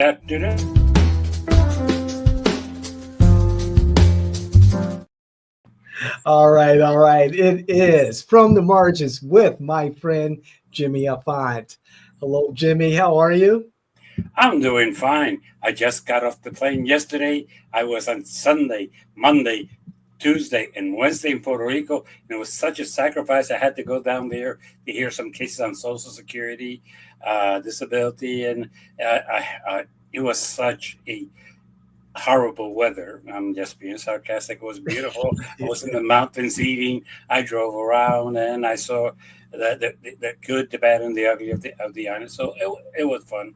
Afternoon. All right, all right. It is From the Margins with my friend Jimmy Afant. Hello, Jimmy. How are you? I'm doing fine. I just got off the plane yesterday. I was on Sunday, Monday, Tuesday, and Wednesday in Puerto Rico, and it was such a sacrifice. I had to go down there to hear some cases on Social Security, disability, and it was such a horrible weather. I'm just being sarcastic. It was beautiful. I was in the mountains eating. I drove around and I saw the good, the bad, and the ugly of the island. So it was fun.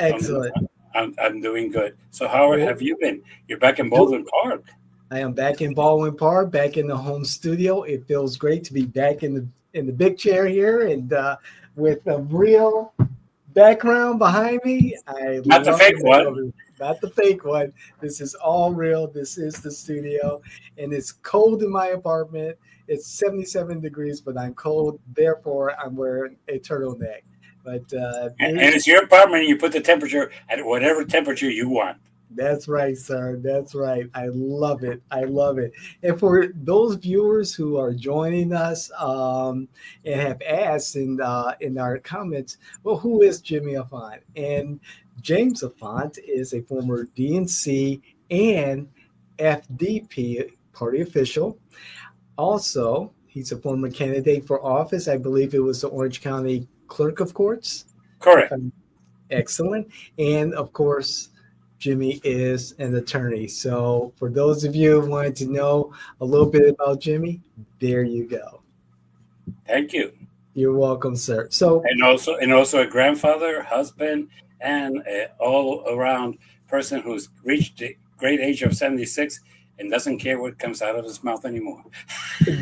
Excellent. I'm doing good. So how Well, have you been? You're back in do- Baldwin Park. I am back in Baldwin Park, back in the home studio. It feels great to be back in the big chair here and with a real background behind me. I Not the love fake it. I love one. it. Not the fake one. This is all real. This is the studio, and it's cold in my apartment. It's 77 degrees, but I'm cold. Therefore, I'm wearing a turtleneck. But And it's your apartment. You put the temperature at whatever temperature you want. that's right, sir. That's right. I love it. I love it. And for those viewers who are joining us and have asked in our comments, well, who is Jimmy Afant? And James Afant is a former DNC and FDP party official. Also, he's a former candidate for office. I believe it was the Orange County Clerk of Courts, if Correct. I'm excellent. And of course, Jimmy is an attorney. So, for those of you who wanted to know a little bit about Jimmy, there you go. Thank you. You're welcome, sir. So, And also a grandfather, husband, and all around person who's reached the great age of 76 and doesn't care what comes out of his mouth anymore.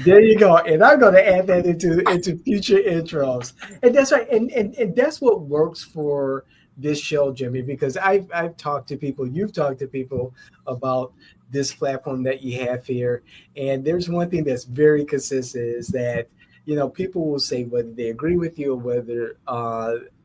there you go. And I'm going to add that into future intros. And that's right. And that's what works for this show, Jimmy, because I've talked to people, you've talked to people about this platform that you have here. And there's one thing that's very consistent is that, people will say whether they agree with you or whether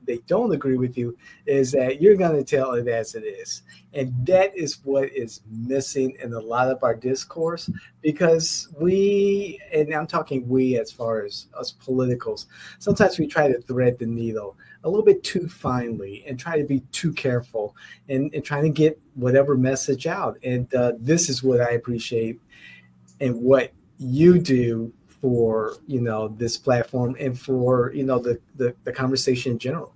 they don't agree with you, is that you're going to tell it as it is. And that is what is missing in a lot of our discourse because and I'm talking we as far as us politicals, sometimes we try to thread the needle a little bit too finely and try to be too careful and trying to get whatever message out. And this is what I appreciate and what you do for this platform and for the conversation in general.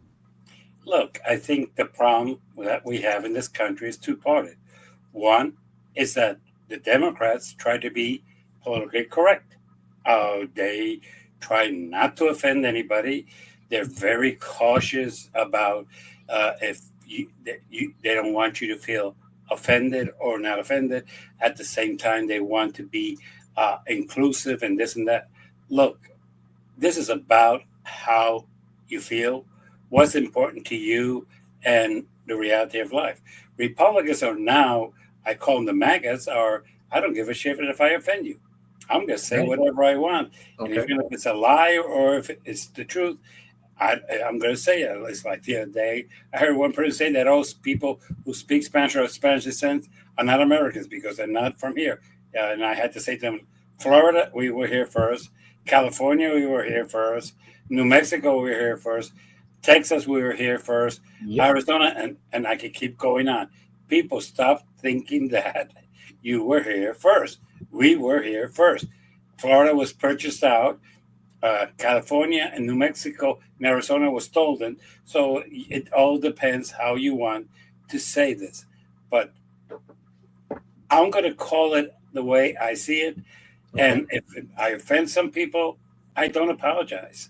Look, I think the problem that we have in this country is two-parted. One is that the Democrats try to be politically correct. They try not to offend anybody. They're very cautious about if they don't want you to feel offended or not offended. At the same time, they want to be inclusive and this and that. Look, this is about how you feel, what's important to you, and the reality of life. Republicans are now, I call them the MAGAs, are I don't give a shit if I offend you. I'm going to say Right. whatever I want. And Okay. even if it's a lie or if it's the truth, I, I'm going to say it. It's like the other day, I heard one person say that all people who speak Spanish or of Spanish descent are not Americans because they're not from here. And I had to say to them, Florida, we were here first. California, we were here first. New Mexico, we were here first. Texas, we were here first. Yep. Arizona, and I could keep going on. People stop thinking that you were here first. We were here first. Florida was purchased out. California and New Mexico and Arizona was stolen. So it all depends how you want to say this. But I'm going to call it the way I see it. Okay. And if I offend some people, I don't apologize.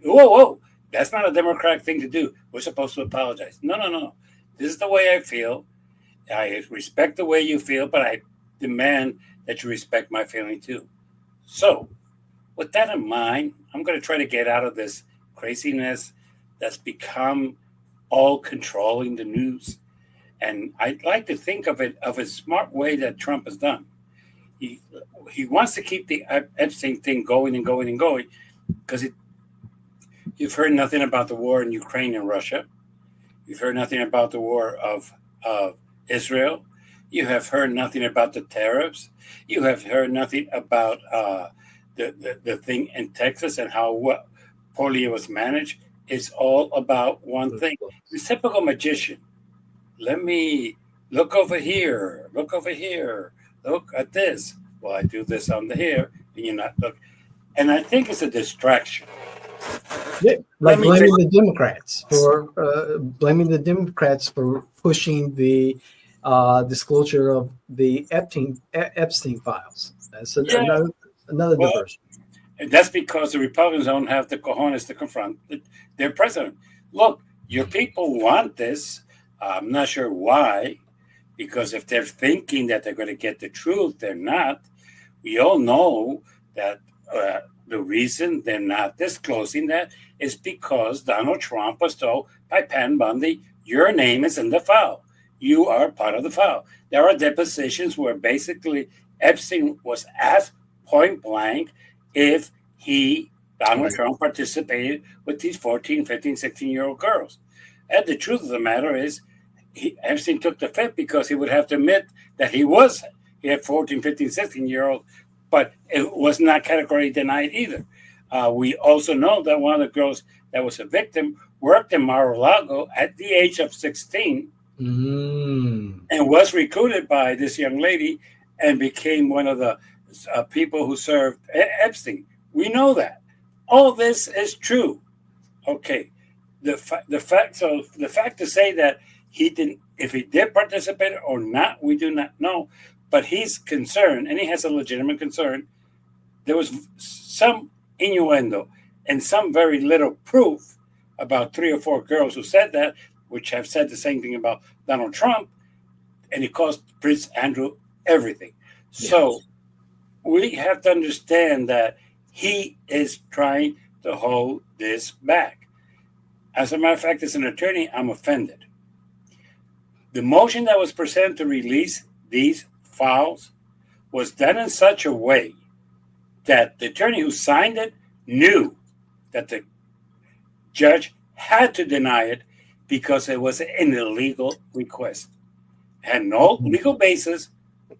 Whoa, whoa, that's not a democratic thing to do. We're supposed to apologize. No, no, no. This is the way I feel. I respect the way you feel, but I demand that you respect my feeling too. So, with that in mind, I'm going to try to get out of this craziness that's become all controlling the news. And I'd like to think of it of a smart way that Trump has done. He he wants to keep the Epstein thing going and going and going because you've heard nothing about the war in Ukraine and Russia. You've heard nothing about the war of Israel. You have heard nothing about the tariffs. You have heard nothing about the thing in Texas and how poorly it was managed. It's all about one thing. The typical magician. Let me look over here. Look over here. Look at this. Well, I do this on the here, and you're not look. And I think it's a distraction. Yeah, like Let me blaming the Democrats for pushing the disclosure of the Epstein files. That's yeah. another Well, diversion. and that's because the Republicans don't have the cojones to confront their president. Look, your people want this. I'm not sure why, because if they're thinking that they're going to get the truth, they're not. We all know that the reason they're not disclosing that is because Donald Trump was told by Pam Bundy, your name is in the file. You are part of the file. There are depositions where basically Epstein was asked point blank if Donald Trump, participated with these 14, 15, 16-year-old girls. And the truth of the matter is, Epstein took the fifth because he would have to admit that he had 14, 15, 16-year-olds, but it was not categorically denied either. We also know that one of the girls that was a victim worked in Mar-a-Lago at the age of 16 and was recruited by this young lady and became one of the people who served Epstein. We know that. All this is true. Okay. The fact to say that he didn't, if he did participate or not, we do not know. But he's concerned, and he has a legitimate concern. There was some innuendo and some very little proof about 3 or 4 girls who said that, which have said the same thing about Donald Trump, and it cost Prince Andrew everything. Yes. So we have to understand that he is trying to hold this back. As a matter of fact, as an attorney, I'm offended. The motion that was presented to release these files was done in such a way that the attorney who signed it knew that the judge had to deny it because it was an illegal request. It had no legal basis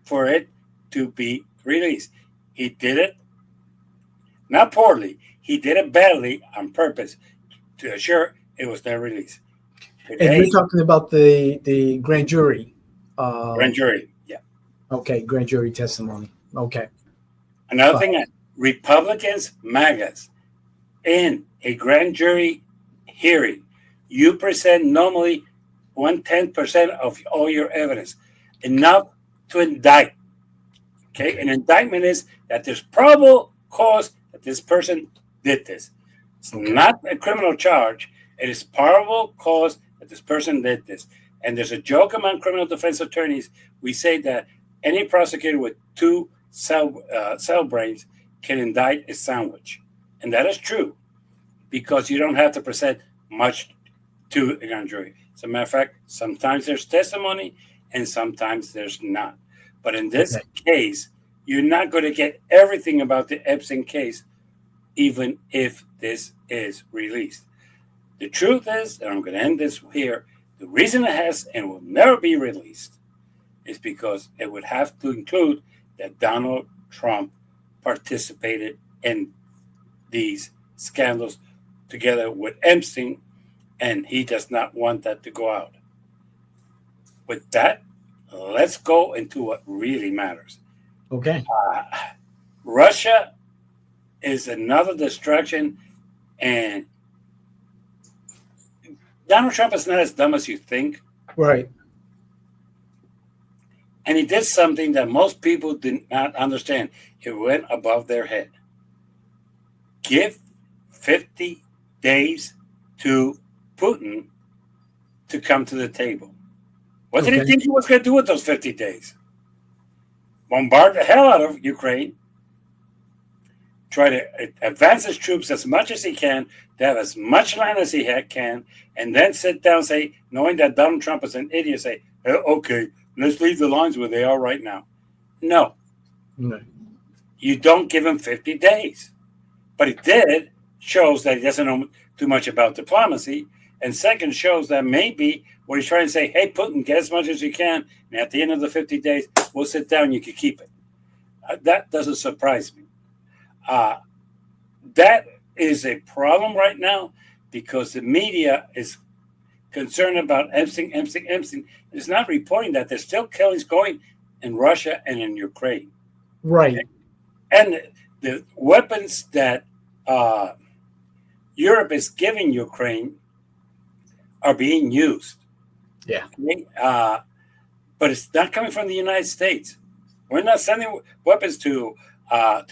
for it to be released. He did it not poorly. He did it badly on purpose to assure it was their release. Today, and you're talking about the grand jury. Grand jury, yeah. Okay, grand jury testimony. Okay. Another thing, Republicans, MAGAs, in a grand jury hearing, you present normally 1/10% of all your evidence, enough to indict. Okay, an indictment is that there's probable cause that this person did this. It's not a criminal charge. It is probable cause that this person did this. And there's a joke among criminal defense attorneys. We say that any prosecutor with 2 cell brains can indict a sandwich. And that is true because you don't have to present much to a grand jury. As a matter of fact, sometimes there's testimony and sometimes there's not. But in this case, you're not going to get everything about the Epstein case, even if this is released. The truth is, and I'm going to end this here, the reason it has and will never be released is because it would have to include that Donald Trump participated in these scandals together with Epstein, and he does not want that to go out. With that, let's go into what really matters. Okay. Russia is another distraction, and Donald Trump is not as dumb as you think. Right. And he did something that most people did not understand. It went above their head. Give 50 days to Putin to come to the table. What did he think he was going to do with those 50 days? Bombard the hell out of Ukraine. Try to advance his troops as much as he can, to have as much land as he can, and then sit down and say, knowing that Donald Trump is an idiot, say, okay, let's leave the lines where they are right now. No. You don't give him 50 days. But he did, shows that he doesn't know too much about diplomacy, And second, shows that maybe what he's trying to say, hey, Putin, get as much as you can. And at the end of the 50 days, we'll sit down, you can keep it. That doesn't surprise me. That is a problem right now because the media is concerned about Epstein. It's not reporting that there's still killings going in Russia and in Ukraine. Right. And the weapons that Europe is giving Ukraine are being used. Yeah. But it's not coming from the United States. We're not sending weapons to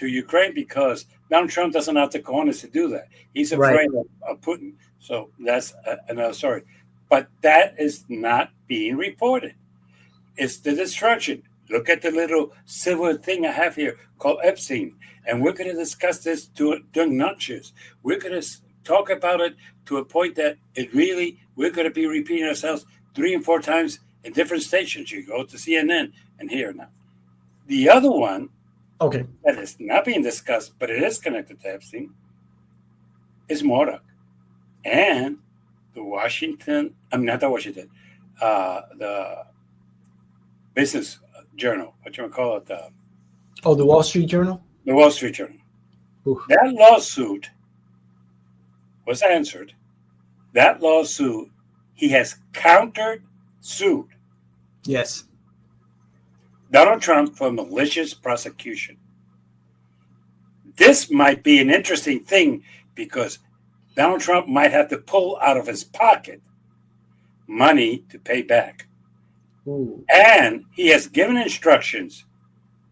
Ukraine because Donald Trump doesn't have the cojones to do that. He's afraid of Putin. So that's another story. But that is not being reported. It's the destruction. Look at the little civil thing I have here called Epstein. And we're going to discuss this during lunches. We're going to talk about it to a point that we're going to be repeating ourselves 3 and 4 times in different stations. You go to CNN and here now. The other one that is not being discussed, but it is connected to Epstein, is Murdoch. And the business journal, what you call it? The Wall Street Journal? The Wall Street Journal. Ooh. That lawsuit was answered. That lawsuit, he has counter-sued Yes. Donald Trump for malicious prosecution. This might be an interesting thing because Donald Trump might have to pull out of his pocket money to pay back. Ooh. And he has given instructions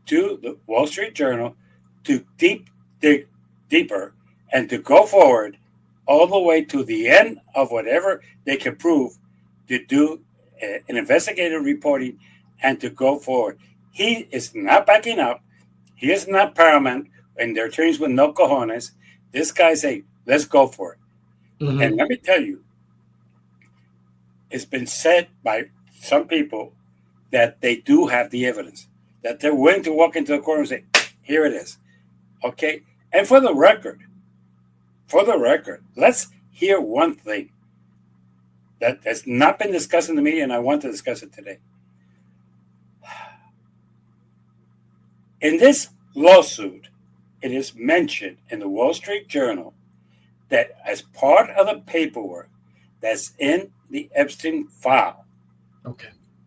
to the Wall Street Journal to dig deeper and to go forward all the way to the end of whatever they can prove, to do an investigative reporting and to go forward. He is not backing up. He is not paramount, and they're attorneys with no cojones. This guy say, let's go for it. Mm-hmm. And let me tell you, it's been said by some people that they do have the evidence, that they're willing to walk into the court and say, here it is. Okay? And for the record, let's hear one thing that has not been discussed in the media, and I want to discuss it today. In this lawsuit, it is mentioned in the Wall Street Journal that as part of the paperwork that's in the Epstein file,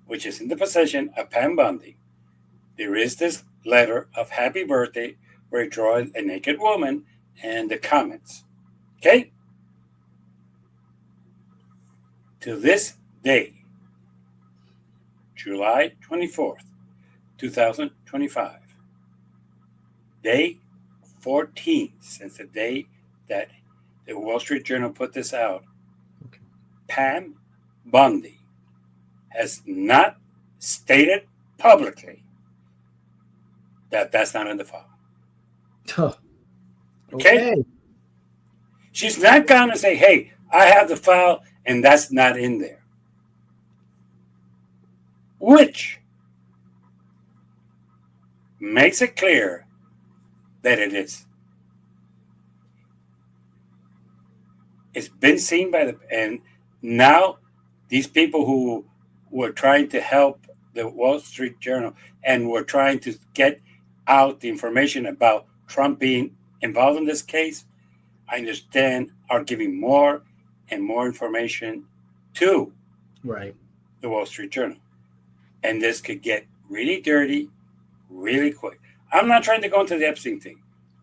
which is in the possession of Pam Bundy, there is this letter of happy birthday where he draws a naked woman and the comments. Okay? To this day, July 24th, 2025, day 14 since the day that the Wall Street Journal put this out, Pam Bundy has not stated publicly that that's not in the file. Huh. Okay? She's not going to say, hey, I have the file and that's not in there. Which makes it clear that it is. It's been seen and now these people who were trying to help the Wall Street Journal and were trying to get out the information about Trump being involved in this case, I understand, are giving more and more information to the Wall Street Journal. And this could get really dirty really quick. I'm not trying to go into the Epstein thing.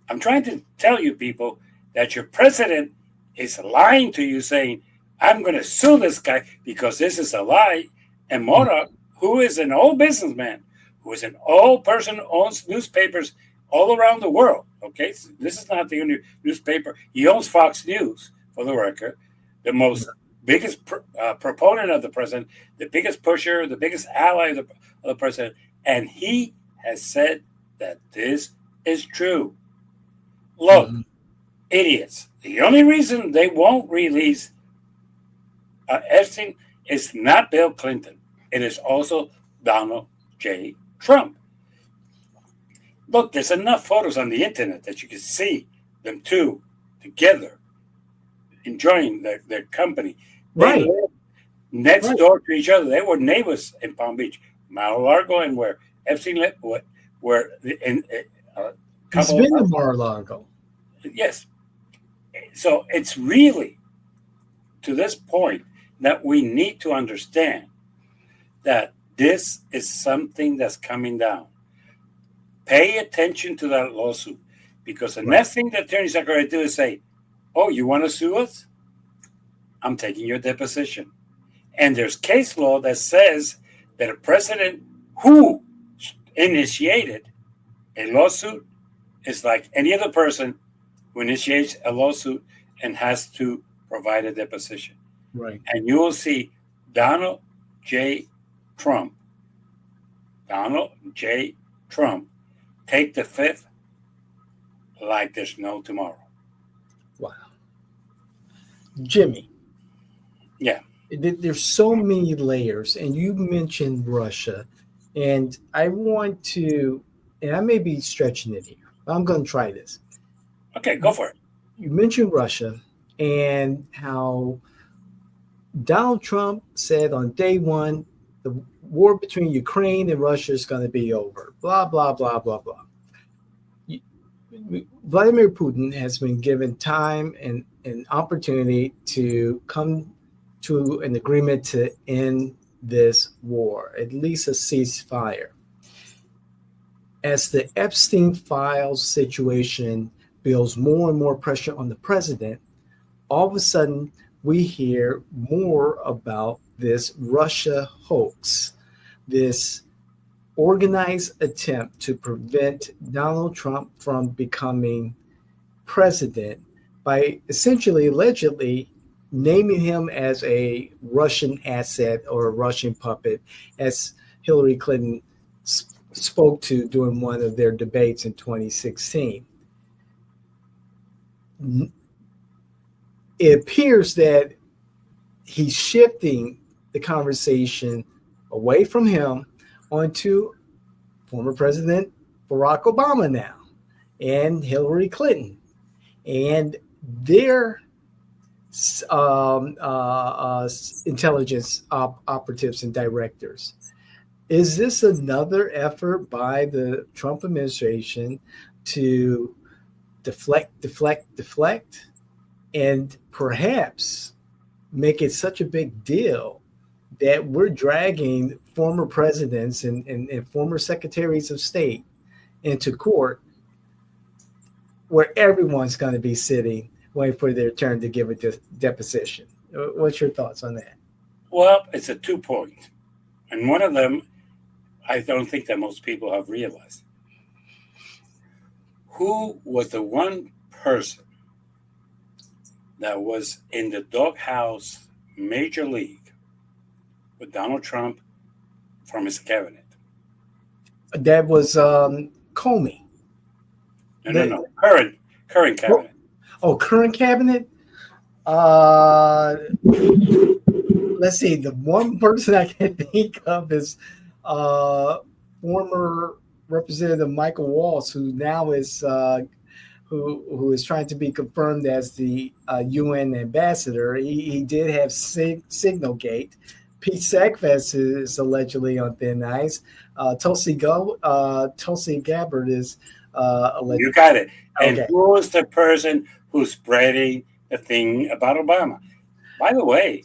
I'm trying to tell you people that your president is lying to you saying, I'm going to sue this guy because this is a lie. And Murdoch, who is an old businessman, who is an old person who owns newspapers all around the world. Okay, so this is not the only newspaper. He owns Fox News, for the record, the most biggest proponent of the president, the biggest pusher, the biggest ally of the president. And he has said that this is true. Look, idiots. The only reason they won't release Epstein is not Bill Clinton. It is also Donald J. Trump. Look, there's enough photos on the internet that you can see them two together, enjoying their company. They Right. lived next Right. door to each other. They were neighbors in Palm Beach, Mar-a-Lago, and where Epstein lived, where in a He's couple of been to Mar-a-Lago. yes. So it's really to this point that we need to understand that this is something that's coming down. Pay attention to that lawsuit because the Right. next thing the attorneys are going to do is say, "Oh, you want to sue us? I'm taking your deposition." And there's case law that says that a president who initiated a lawsuit is like any other person who initiates a lawsuit and has to provide a deposition. Right. And you will see Donald J. Trump, Donald J. Trump, take the fifth like there's no tomorrow. Wow. Jimmy. Yeah. There's so many layers, and you mentioned Russia, and I want to, and I may be stretching it here. I'm going to try this. Okay, go for it. You mentioned Russia and how Donald Trump said on day one, the war between Ukraine and Russia is going to be over. Blah, blah, blah, blah, blah. Vladimir Putin has been given time and an opportunity to come to an agreement to end this war, at least a ceasefire. As the Epstein files situation builds more and more pressure on the president, all of a sudden we hear more about this Russia hoax, this organized attempt to prevent Donald Trump from becoming president by essentially, allegedly, naming him as a Russian asset or a Russian puppet, as Hillary Clinton spoke to during one of their debates in 2016. It appears that he's shifting the conversation away from him onto former President Barack Obama now and Hillary Clinton and their intelligence operatives and directors. Is this another effort by the Trump administration to deflect, and perhaps make it such a big deal that we're dragging former presidents and former secretaries of state into court where everyone's going to be sitting waiting for their turn to give a deposition? What's your thoughts on that? Well, it's a 2-point. And one of them, I don't think that most people have realized. Who was the one person that was in the doghouse major league with Donald Trump from his cabinet? That was Comey. No. Current cabinet. Oh, current cabinet? Let's see. The one person I can think of is former Representative Michael Waltz, who now is who is trying to be confirmed as the UN ambassador. He did have Signalgate. Pete Sackfest is allegedly on thin ice. Tulsi Gabbard is allegedly. You got it. And Okay. who is the person who's spreading the thing about Obama? By the way,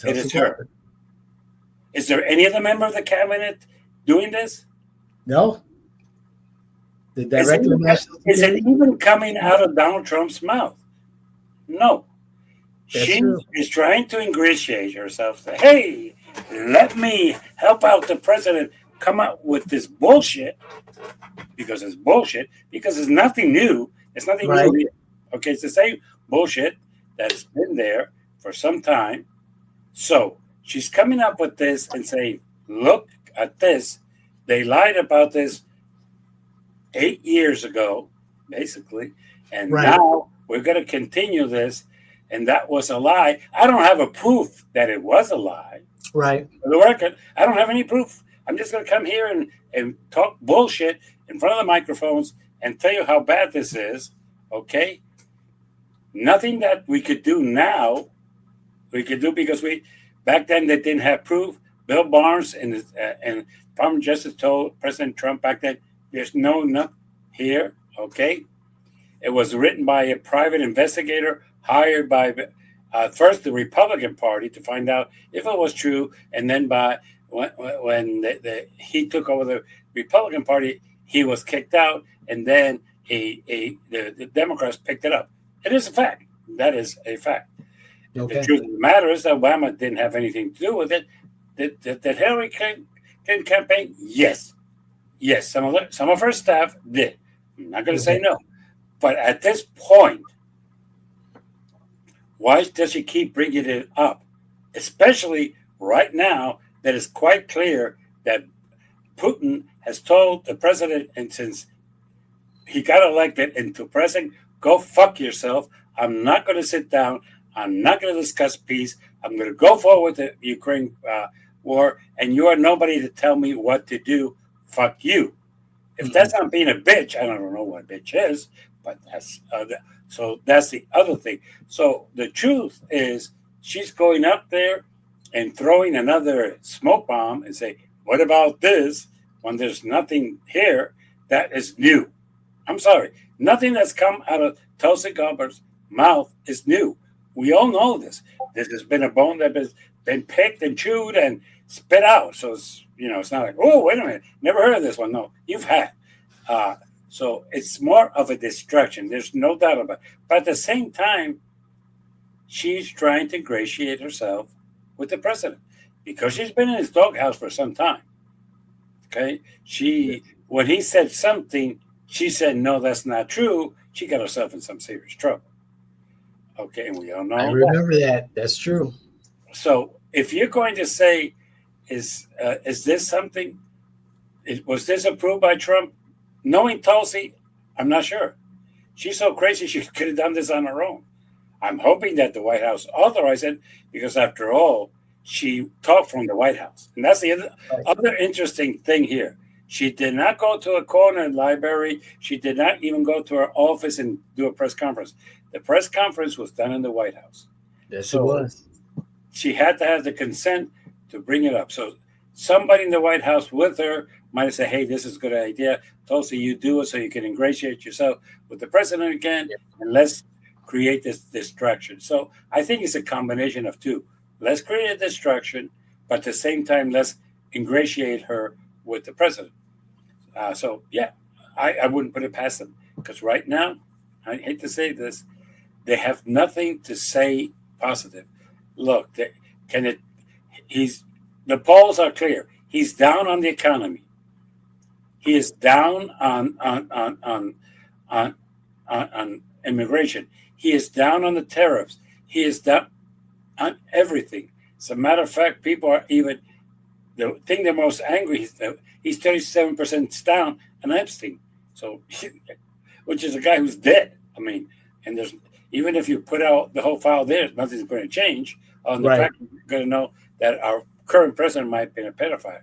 it is her. Is there any other member of the cabinet doing this? No. The director of national Is it security? even coming out of Donald Trump's mouth? No. That's She true. is trying to ingratiate herself. Say, hey, let me help out the president come out with this bullshit because it's bullshit, because it's nothing new. It's nothing Right. new. Okay, it's the same bullshit that's been there for some time. So she's coming up with this and saying, look at this. They lied about this 8 years ago, basically, and Right. now we're going to continue this, and that was a lie. I don't have a proof that it was a lie. Right. For the record, I don't have any proof. I'm just going to come here and talk bullshit in front of the microphones and tell you how bad this is, okay? Nothing that we could do now We could do because back then they didn't have proof. Bill Barnes and Department of Justice told President Trump back then, "There's nothing here." Okay, it was written by a private investigator hired by first the Republican Party to find out if it was true, and then by when he took over the Republican Party, he was kicked out, and then the Democrats picked it up. It is a fact. That is a fact. Okay. The truth of the matter is that Obama didn't have anything to do with it. Did Hillary Clinton campaign? Yes. Some of her staff did. I'm not going to say no. But at this point, why does she keep bringing it up? Especially right now that it's quite clear that Putin has told the president, and since he got elected into president, go fuck yourself. I'm not going to sit down. I'm not going to discuss peace. I'm going to go forward with the Ukraine war, and you are nobody to tell me what to do. Fuck you. If that's not being a bitch, I don't know what a bitch is, but that's the other thing. So the truth is, she's going up there and throwing another smoke bomb and say, "What about this?" When there's nothing here that is new. I'm sorry, nothing that's come out of Tulsi Gabbard's mouth is new. We all know this. This has been a bone that has been picked and chewed and spit out. So it's not like, oh, wait a minute, never heard of this one. No, you've had. So it's more of a distraction. There's no doubt about it. But at the same time, she's trying to ingratiate herself with the president because she's been in his doghouse for some time. Okay, when he said something, she said, "No, that's not true." She got herself in some serious trouble. Okay, and we all know. I remember that. That's true. So if you're going to say, is this something? Was this approved by Trump? Knowing Tulsi, I'm not sure. She's so crazy she could have done this on her own. I'm hoping that the White House authorized it because, after all, she talked from the White House. And that's the other interesting thing here. She did not go to a corner library. She did not even go to her office and do a press conference. The press conference was done in the White House. Yes, it was. She had to have the consent to bring it up. So somebody in the White House with her might have said, "Hey, this is a good idea. Tulsi, you do it so you can ingratiate yourself with the president again, and let's create this distraction." So I think it's a combination of two. Let's create a distraction, but at the same time, let's ingratiate her with the president. I wouldn't put it past them because right now, I hate to say this, they have nothing to say positive. Look, the polls are clear. He's down on the economy. He is down on immigration. He is down on the tariffs. He is down on everything. As a matter of fact, people are even the thing they're most angry. He's 37% down on Epstein. So, which is a guy who's dead. I mean, and there's even if you put out the whole file there, nothing's going to change. On the fact you're going to know that our current president might have been a pedophile.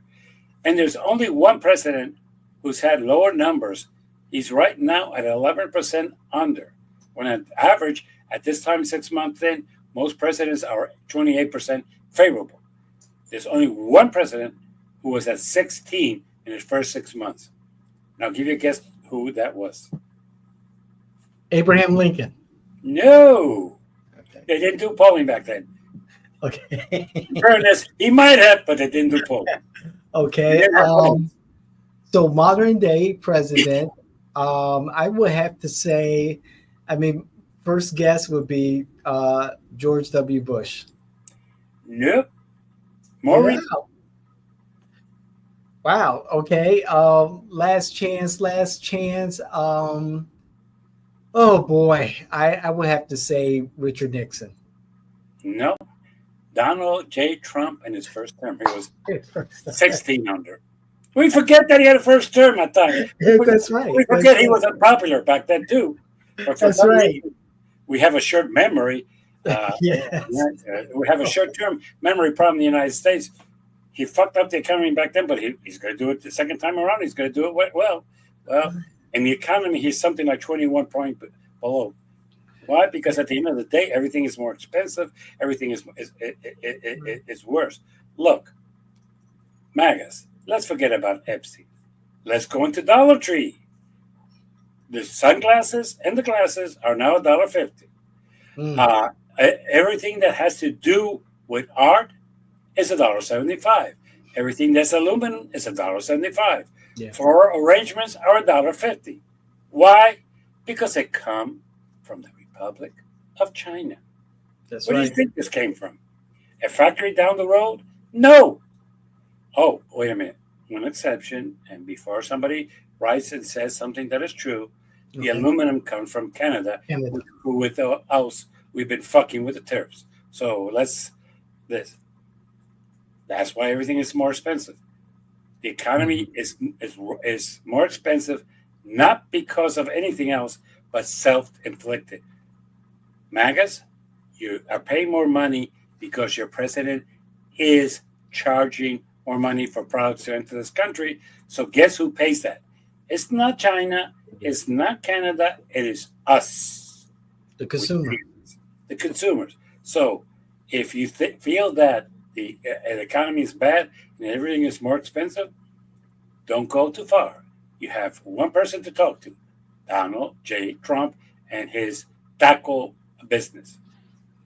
And there's only one president who's had lower numbers. He's right now at 11% under. When on average, at this time, 6 months in, most presidents are 28% favorable. There's only one president who was at 16 in his first 6 months. Now, I'll give you a guess who that was. Abraham Lincoln. No. Okay. They didn't do polling back then. Okay. In fairness, he might have, but they didn't do polling. Okay. So modern day president, I would have to say, first guess would be George W. Bush. Nope. More recent. Wow. Okay. Last chance. Oh boy, I would have to say Richard Nixon. No. Donald J. Trump in his first term. He was 16 under. We forget that he had a first term at that time. That's right. We forget he was unpopular back then too. That's right. We have a short memory. Yes. We have a short-term memory problem in the United States. He fucked up the economy back then, but he's going to do it the second time around. He's going to do it well. In the economy, he's something like 21 points below. Why? Because at the end of the day, everything is more expensive. Everything is worse. Look, Magas, let's forget about Epstein. Let's go into Dollar Tree. The sunglasses and the glasses are now $1.50. Mm, Uh, Everything that has to do with art is $1.75. Everything that's aluminum is $1.75. yeah, Floral arrangements are $1.50. Why? Because they come from the Republic of China. that's Where do you right. think this came from? A factory down the road? No. Oh, wait a minute. One exception, and before somebody writes and says something that is true, the Okay. aluminum comes from Canada, Canada. who with us we've been fucking with the tariffs. So let's this. That's why everything is more expensive. The Mhm. economy is more expensive, not because of anything else, but self-inflicted. Magas, you are paying more money because your president is charging more money for products to enter this country. So guess who pays that? It's not China. It's not Canada. It is us. The We consumer. pay the consumers. So if you feel that the economy is bad and everything is more expensive, don't go too far. You have one person to talk to, Donald J. Trump and his taco business.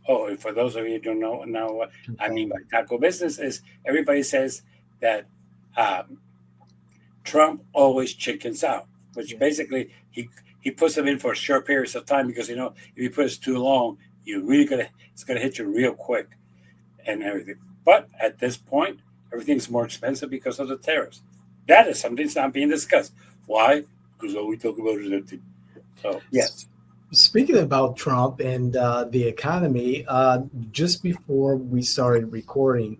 Oh, and for those of you who don't know now what I mean by taco business is everybody says that um, Trump always chickens out, which Yeah. basically he puts them in for short periods of time because if you put it too long, you really gonna it's gonna hit you real quick and everything. But at this point, everything's more expensive because of the tariffs. That is something that's not being discussed. Why? Because all we talk about is that. So S- yes. Speaking about Trump and the economy, just before we started recording,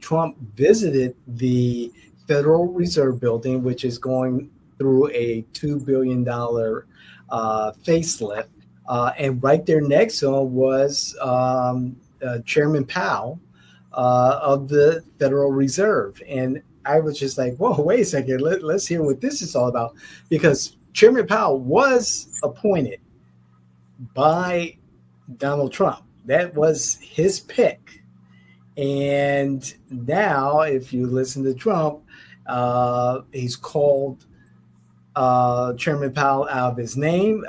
Trump visited the Federal Reserve Building, which is going through a $2 billion facelift. And right there next to him was Chairman Powell of the Federal Reserve. And I was just like, whoa, wait a second, let's hear what this is all about. Because Chairman Powell was appointed by Donald Trump. That was his pick. And now, if you listen to Trump, he's called Chairman Powell out of his name,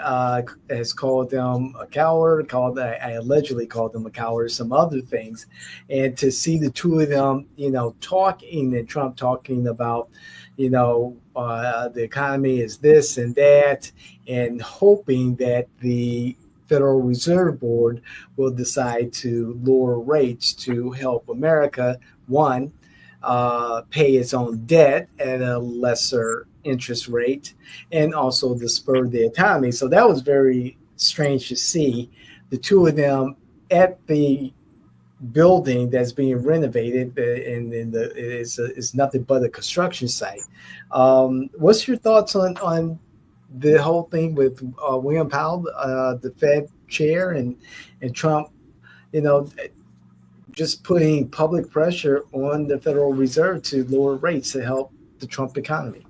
has called him a coward, I allegedly called him a coward, some other things. And to see the two of them, talking and Trump talking about, the economy is this and that, and hoping that the Federal Reserve Board will decide to lower rates to help America, one, pay its own debt at a lesser interest rate, and also to spur the economy. So that was very strange to see the two of them at the building that's being renovated, and it's nothing but a construction site. What's your thoughts on the whole thing with William Powell, the Fed chair, and Trump? You know, just putting public pressure on the Federal Reserve to lower rates to help the Trump economy.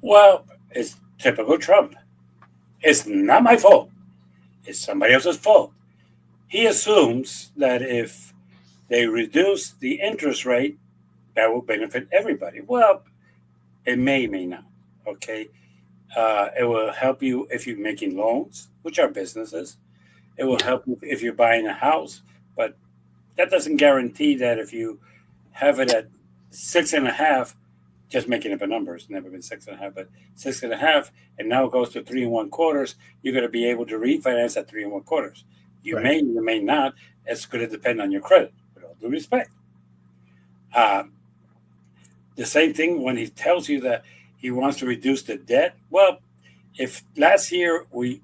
Well, it's typical Trump. It's not my fault. It's somebody else's fault. He assumes that if they reduce the interest rate, that will benefit everybody. Well, it may not. Okay. It will help you if you're making loans, which are businesses. It will Yeah, help you if you're buying a house, but that doesn't guarantee that if you have it at 6.5, just making up a number, it's never been 6.5, but 6.5, and now it goes to 3 1/4, you're going to be able to refinance at 3 1/4. right, You may not. It's going to depend on your credit, with all due respect. Um, the same thing when he tells you that he wants to reduce the debt. Well, if last year we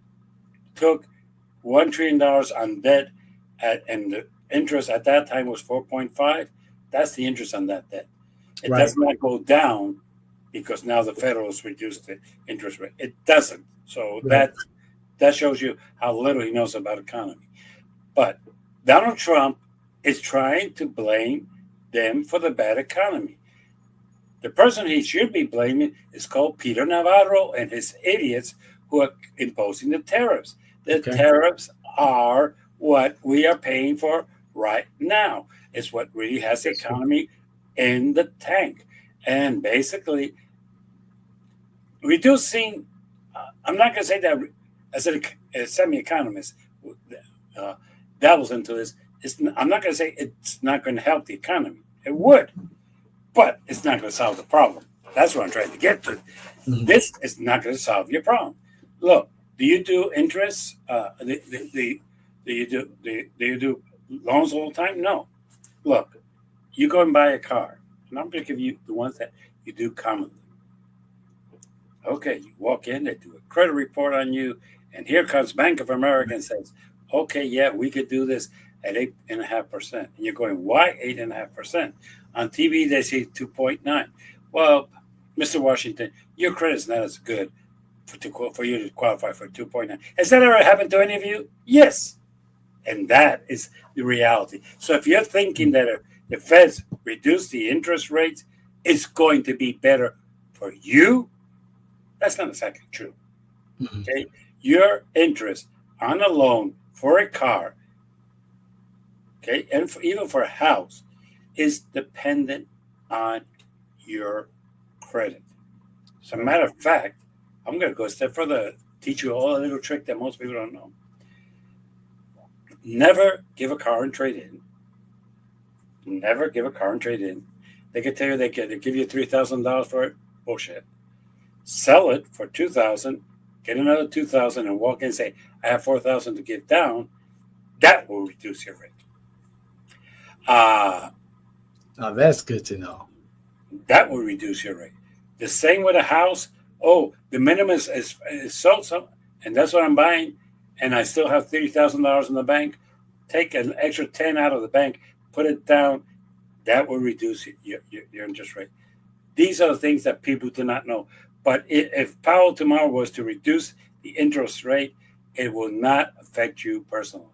took $1 trillion on debt, and the interest at that time was 4.5, that's the interest on that debt. It right, does not go down because now the federals reduced the interest rate. It doesn't. So right, that shows you how little he knows about economy. But Donald Trump is trying to blame them for the bad economy. The person he should be blaming is called Peter Navarro and his idiots who are imposing the tariffs. The Okay. tariffs are what we are paying for right now. It's what really has the That's true. economy in the tank. And basically, reducing, I'm not going to say that as a semi economist uh, dabbles into this. I'm not going to say it's not going to help the economy. It would, but it's not going to solve the problem. That's what I'm trying to get to. Mhm. This is not going to solve your problem. Look, do you do interest? Do you do loans all the time? No. Look, you go and buy a car, and I'm going to give you the ones that you do commonly. Okay, you walk in, they do a credit report on you, and here comes Bank of America and says, "Okay, yeah, we could do this at 8.5%." And you're going, "Why 8.5%?" On TV, they say 2.9. Well, Mr. Washington, your credit's not as good for you to qualify for 2.9. Has that ever happened to any of you? Yes, and that is the reality. So if you're thinking that if the Feds reduce the interest rates, it's going to be better for you, that's not exactly true. Mhm. Okay, your interest on a loan for a car, okay, and even for a house, is dependent on your credit. As a Right. matter of fact, I'm going to go a step further, teach you all a little trick that most people don't know. Never give a car and trade in. Never give a car and trade in. They could tell you they give you $3,000 for it. Bullshit. Sell it for 2,000, get another 2,000, and walk in and say, "I have 4,000 to give down." That will reduce your rate. Uh, Oh, that's good to know. that will reduce your rate. The same with a house. Oh, the minimum is sold some, and that's what I'm buying, and I still have $30,000 in the bank. Take an extra 10 out of the bank, put it down. That will reduce your interest rate. These are the things that people do not know. But if Powell tomorrow was to reduce the interest rate, it will not affect you personally.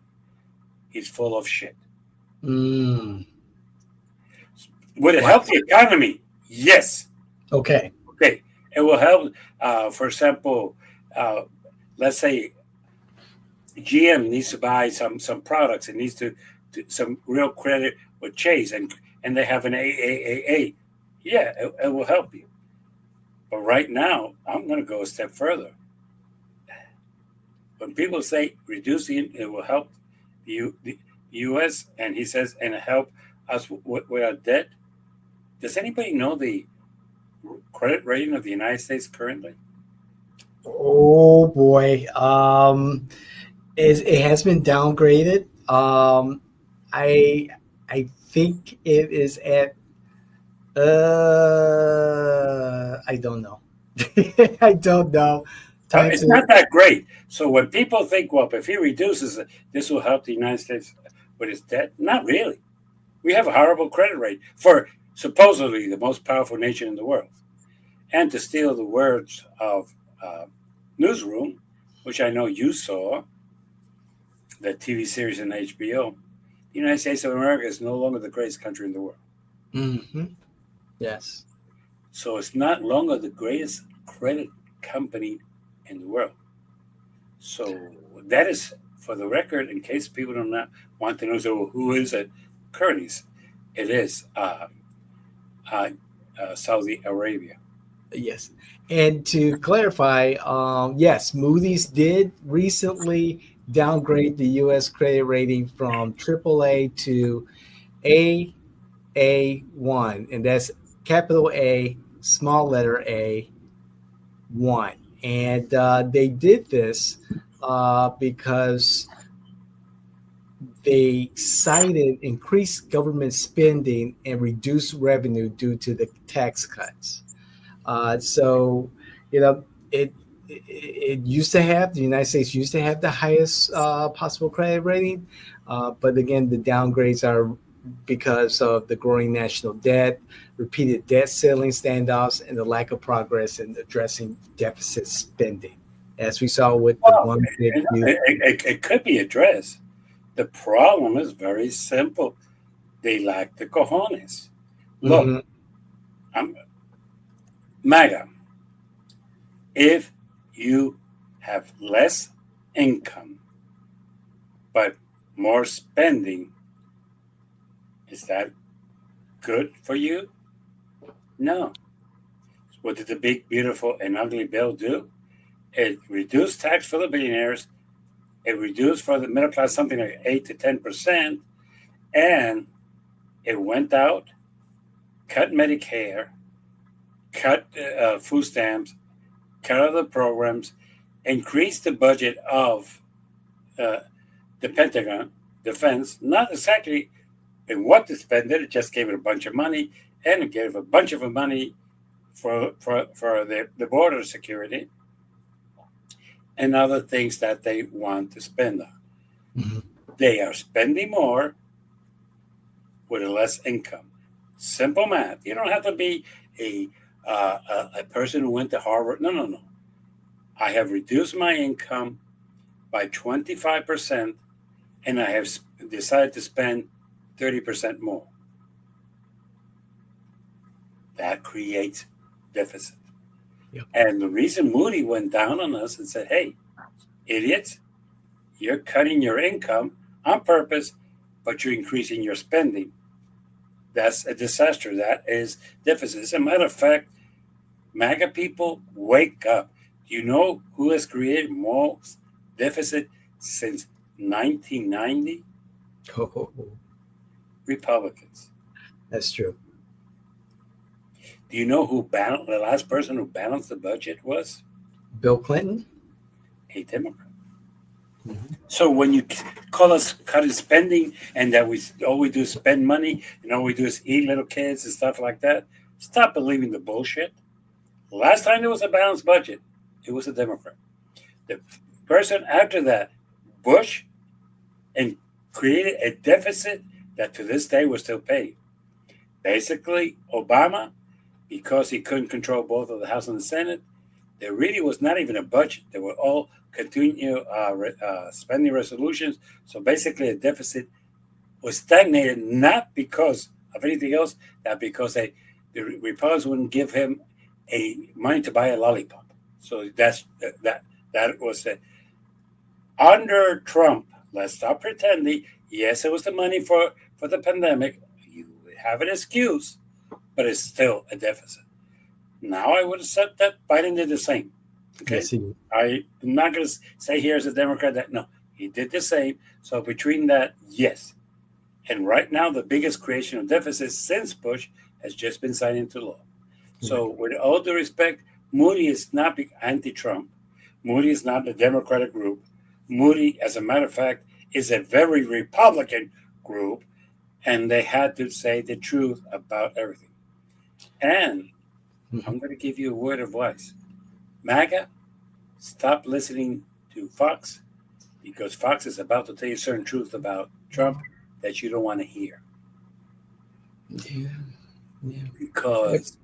He's full of shit. Mm. Would it Wow. help the economy? Yes. Okay. Okay. It will help. For example, uh, let's say GM needs to buy some products. It needs to some real credit with Chase, and they have an AAA. Yeah, it will help you. But right now, I'm going to go a step further. When people say reducing it will help the U.S. and he says and help us with our debt, does anybody know the credit rating of the United States currently? Oh boy. It has been downgraded. I I think it is at I don't know. I don't know. Time It's to not that great. So when people think, well, if he reduces it, this will help the United States with its debt, not really. We have a horrible credit rate for supposedly the most powerful nation in the world. And to steal the words of Newsroom, which I know you saw, the TV series on HBO, the United States of America is no longer the greatest country in the world. Mhm. Yes. So it's not longer the greatest credit company in the world. So that is, for the record, in case people do not want to know, so who is it? Curtis. It is uh, Saudi Arabia. Yes. And to clarify, yes, Moody's did recently downgrade the U.S. credit rating from AAA to A1, and that's capital A, small letter A, one. And they did this because they cited increased government spending and reduced revenue due to the tax cuts. So, you know, it used to have the United States used to have the highest possible credit rating, but again, the downgrades are because of the growing national debt, repeated debt ceiling standoffs, and the lack of progress in addressing deficit spending, as we saw with the Well, one big beautiful. it could be addressed. The problem is very simple. They lack the cojones. Look, Mm-hmm. I'm MAGA. If you have less income, but more spending. Is that good for you? No. What did the big, beautiful, and ugly bill do? It reduced tax for the billionaires. It reduced for the middle class something like 8 to 10%. And it went out, cut Medicare, cut food stamps, cut other programs, increased the budget of uh, the Pentagon, defense, not exactly in what to spend it. It just gave it a bunch of money, and it gave a bunch of money for the border security and other things that they want to spend on. Mhm. They are spending more with less income. Simple math. You don't have to be a a person who went to Harvard. No, no, no. I have reduced my income by 25%, and I have decided to spend 30% more. That creates deficit. Yep. And the reason Moody went down on us and said, hey, idiots, you're cutting your income on purpose, but you're increasing your spending. That's a disaster. That is deficit. As a matter of fact, MAGA people, wake up. Do you know who has created most deficit since 1990? Oh, Republicans. that's true. Do you know who the last person who balanced the budget was? Bill Clinton. A Democrat. Mhm. So when you call us cutting spending and that all we do is spend money and all we do is eat little kids and stuff like that, stop believing the bullshit. Last time there was a balanced budget, it was a Democrat. The person after that, Bush, and created a deficit that to this day we're still paying. Basically, Obama, because he couldn't control both of the House and the Senate, there really was not even a budget. They were all continual spending resolutions. So basically, the deficit was stagnated not because of anything else, not because the Republicans wouldn't give him money to buy a lollipop. So that was it. Under Trump, let's stop pretending. Yes, it was the money for the pandemic. You have an excuse, but it's still a deficit. Now I would accept that Biden did the same. Okay, Yes, he. I'm not going to say here as a Democrat that no, he did the same. So between that, yes. And right now, the biggest creation of deficits since Bush has just been signed into law. So with all due respect, Moody is not anti-Trump. Moody is not the Democratic group. Moody, as a matter of fact, is a very Republican group, and they had to say the truth about everything. And I'm going to give you a word of advice. MAGA, stop listening to Fox, because Fox is about to tell you certain truth about Trump that you don't want to hear. Yeah. Yeah. Because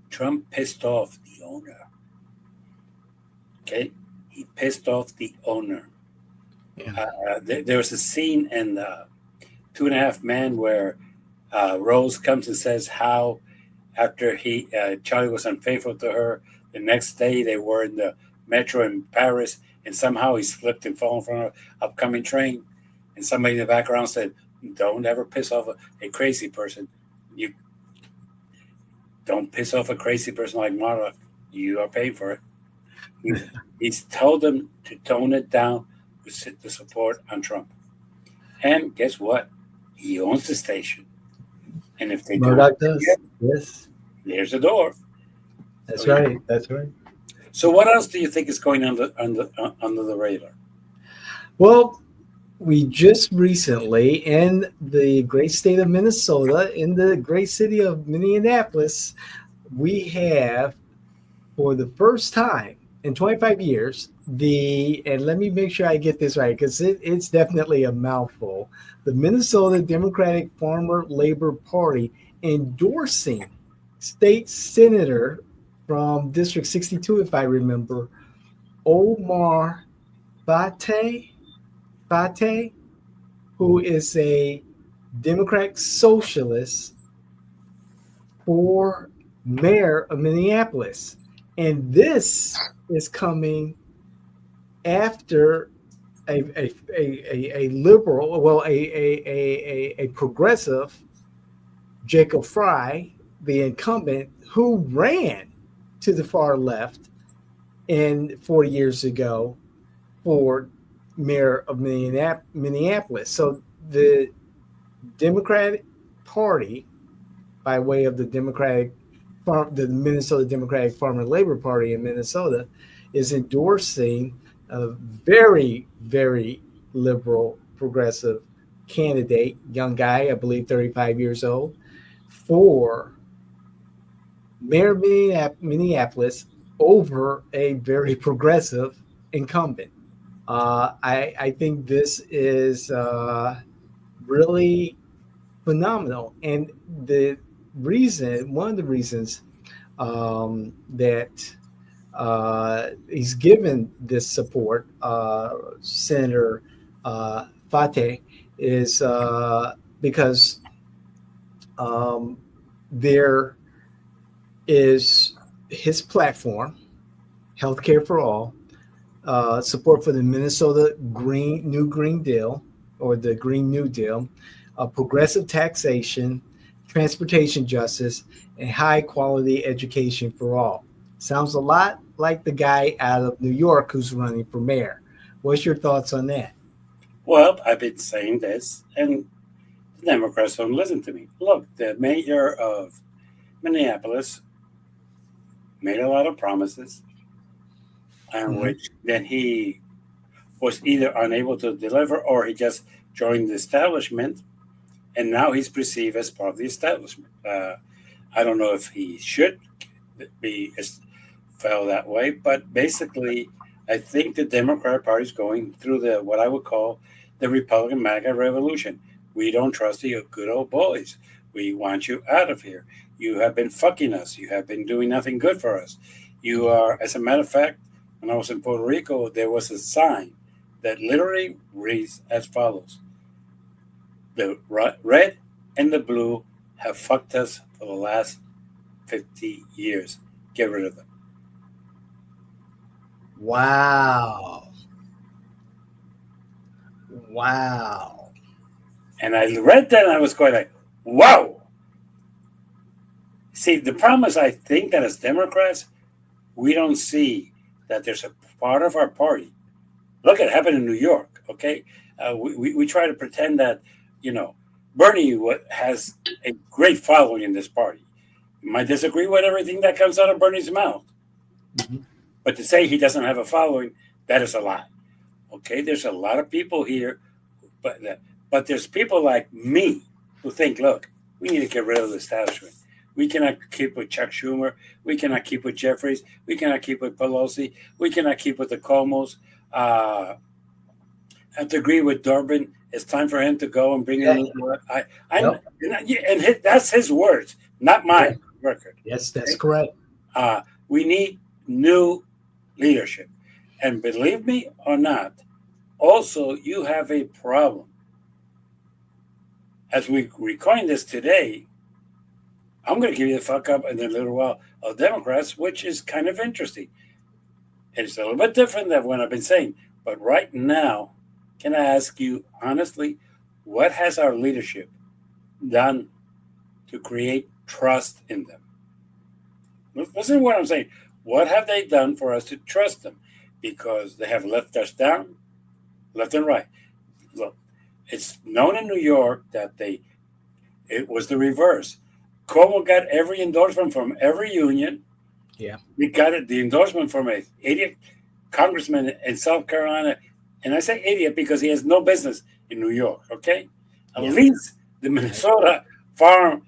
Trump pissed off the owner. Okay? He pissed off the owner. Yeah. There was a scene in Two and a Half Men where Rose comes and says how after Charlie was unfaithful to her, the next day they were in the metro in Paris, and somehow he slipped and fell in front of an upcoming train. And somebody in the background said, don't ever piss off a crazy person. You don't piss off a crazy person like Marla. You are paid for it. He's told them to tone it down with the support on Trump. And guess what? He owns the station. And if they Murdoch don't, does. Yes. there's the door. That's right. That's right. So what else do you think is going under the radar? Well, we just recently in the great state of Minnesota, in the great city of Minneapolis, we have for the first time in 25 years, and let me make sure I get this right because it's definitely a mouthful, the Minnesota Democratic Farmer Labor Party endorsing state senator from District 62, if I remember, Omar Fateh, who is a Democratic socialist for mayor of Minneapolis. And this is coming after a liberal, well, a progressive, Jacob Fry, the incumbent, who ran to the far left in 40 years ago for mayor of Minneapolis. So the Democratic Party, by way of the Minnesota Democratic Farmer Labor Party in Minnesota, is endorsing a very, very liberal, progressive candidate, young guy, I believe 35 years old, for mayor of Minneapolis over a very progressive incumbent. I think this is really phenomenal. And one of the reasons that he's given this support, Senator Fateh, is because there is his platform, Healthcare for All, support for the Minnesota New Green Deal, or the Green New Deal, progressive taxation, transportation justice, and high quality education for all. Sounds a lot like the guy out of New York who's running for mayor. What's your thoughts on that? Well, I've been saying this, and the Democrats don't listen to me. Look, the mayor of Minneapolis made a lot of promises, on Mm-hmm. which then he was either unable to deliver or he just joined the establishment, and now he's perceived as part of the establishment. I don't know if he should be felt that way, but basically, I think the Democrat Party is going through the what I would call the Republican MAGA revolution. We don't trust you good old boys. We want you out of here. You have been fucking us. You have been doing nothing good for us. You are, as a matter of fact, when I was in Puerto Rico, there was a sign that literally reads as follows: the red and the blue have fucked us for the last 50 years. Get rid of them. Wow. Wow. And I read that and I was quite like, wow. See, the problem is, I think that as Democrats, we don't see that there's a part of our party. Look, it happened in New York, okay? We try to pretend that, you know, Bernie has a great following in this party. You might disagree with everything that comes out of Bernie's mouth, Mm-hmm. but to say he doesn't have a following, that is a lie. Okay, there's a lot of people here, but there's people like me who think, look, we need to get rid of the establishment. We cannot keep with Chuck Schumer. We cannot keep with Jeffries. We cannot keep with Pelosi. We cannot keep with the Comos. I have to agree with Durbin. It's time for him to go and bring in Yeah. new blood. Yep. That's his words, not Yeah. mine. Record. Yes, that's Okay? correct. We need new leadership, and believe me or not, also you have a problem. As we recording this today, I'm going to give you the fuck up in a little while of Democrats, which is kind of interesting. It's a little bit different than what I've been saying. But right now, can I ask you honestly, what has our leadership done to create trust in them? Listen to what I'm saying. What have they done for us to trust them? Because they have left us down, left and right. Look, it's known in New York that it was the reverse. Cuomo got every endorsement from every union. Yeah. We got the endorsement from an idiot congressman in South Carolina. And I say idiot because he has no business in New York, okay? At Yeah. least the Minnesota farm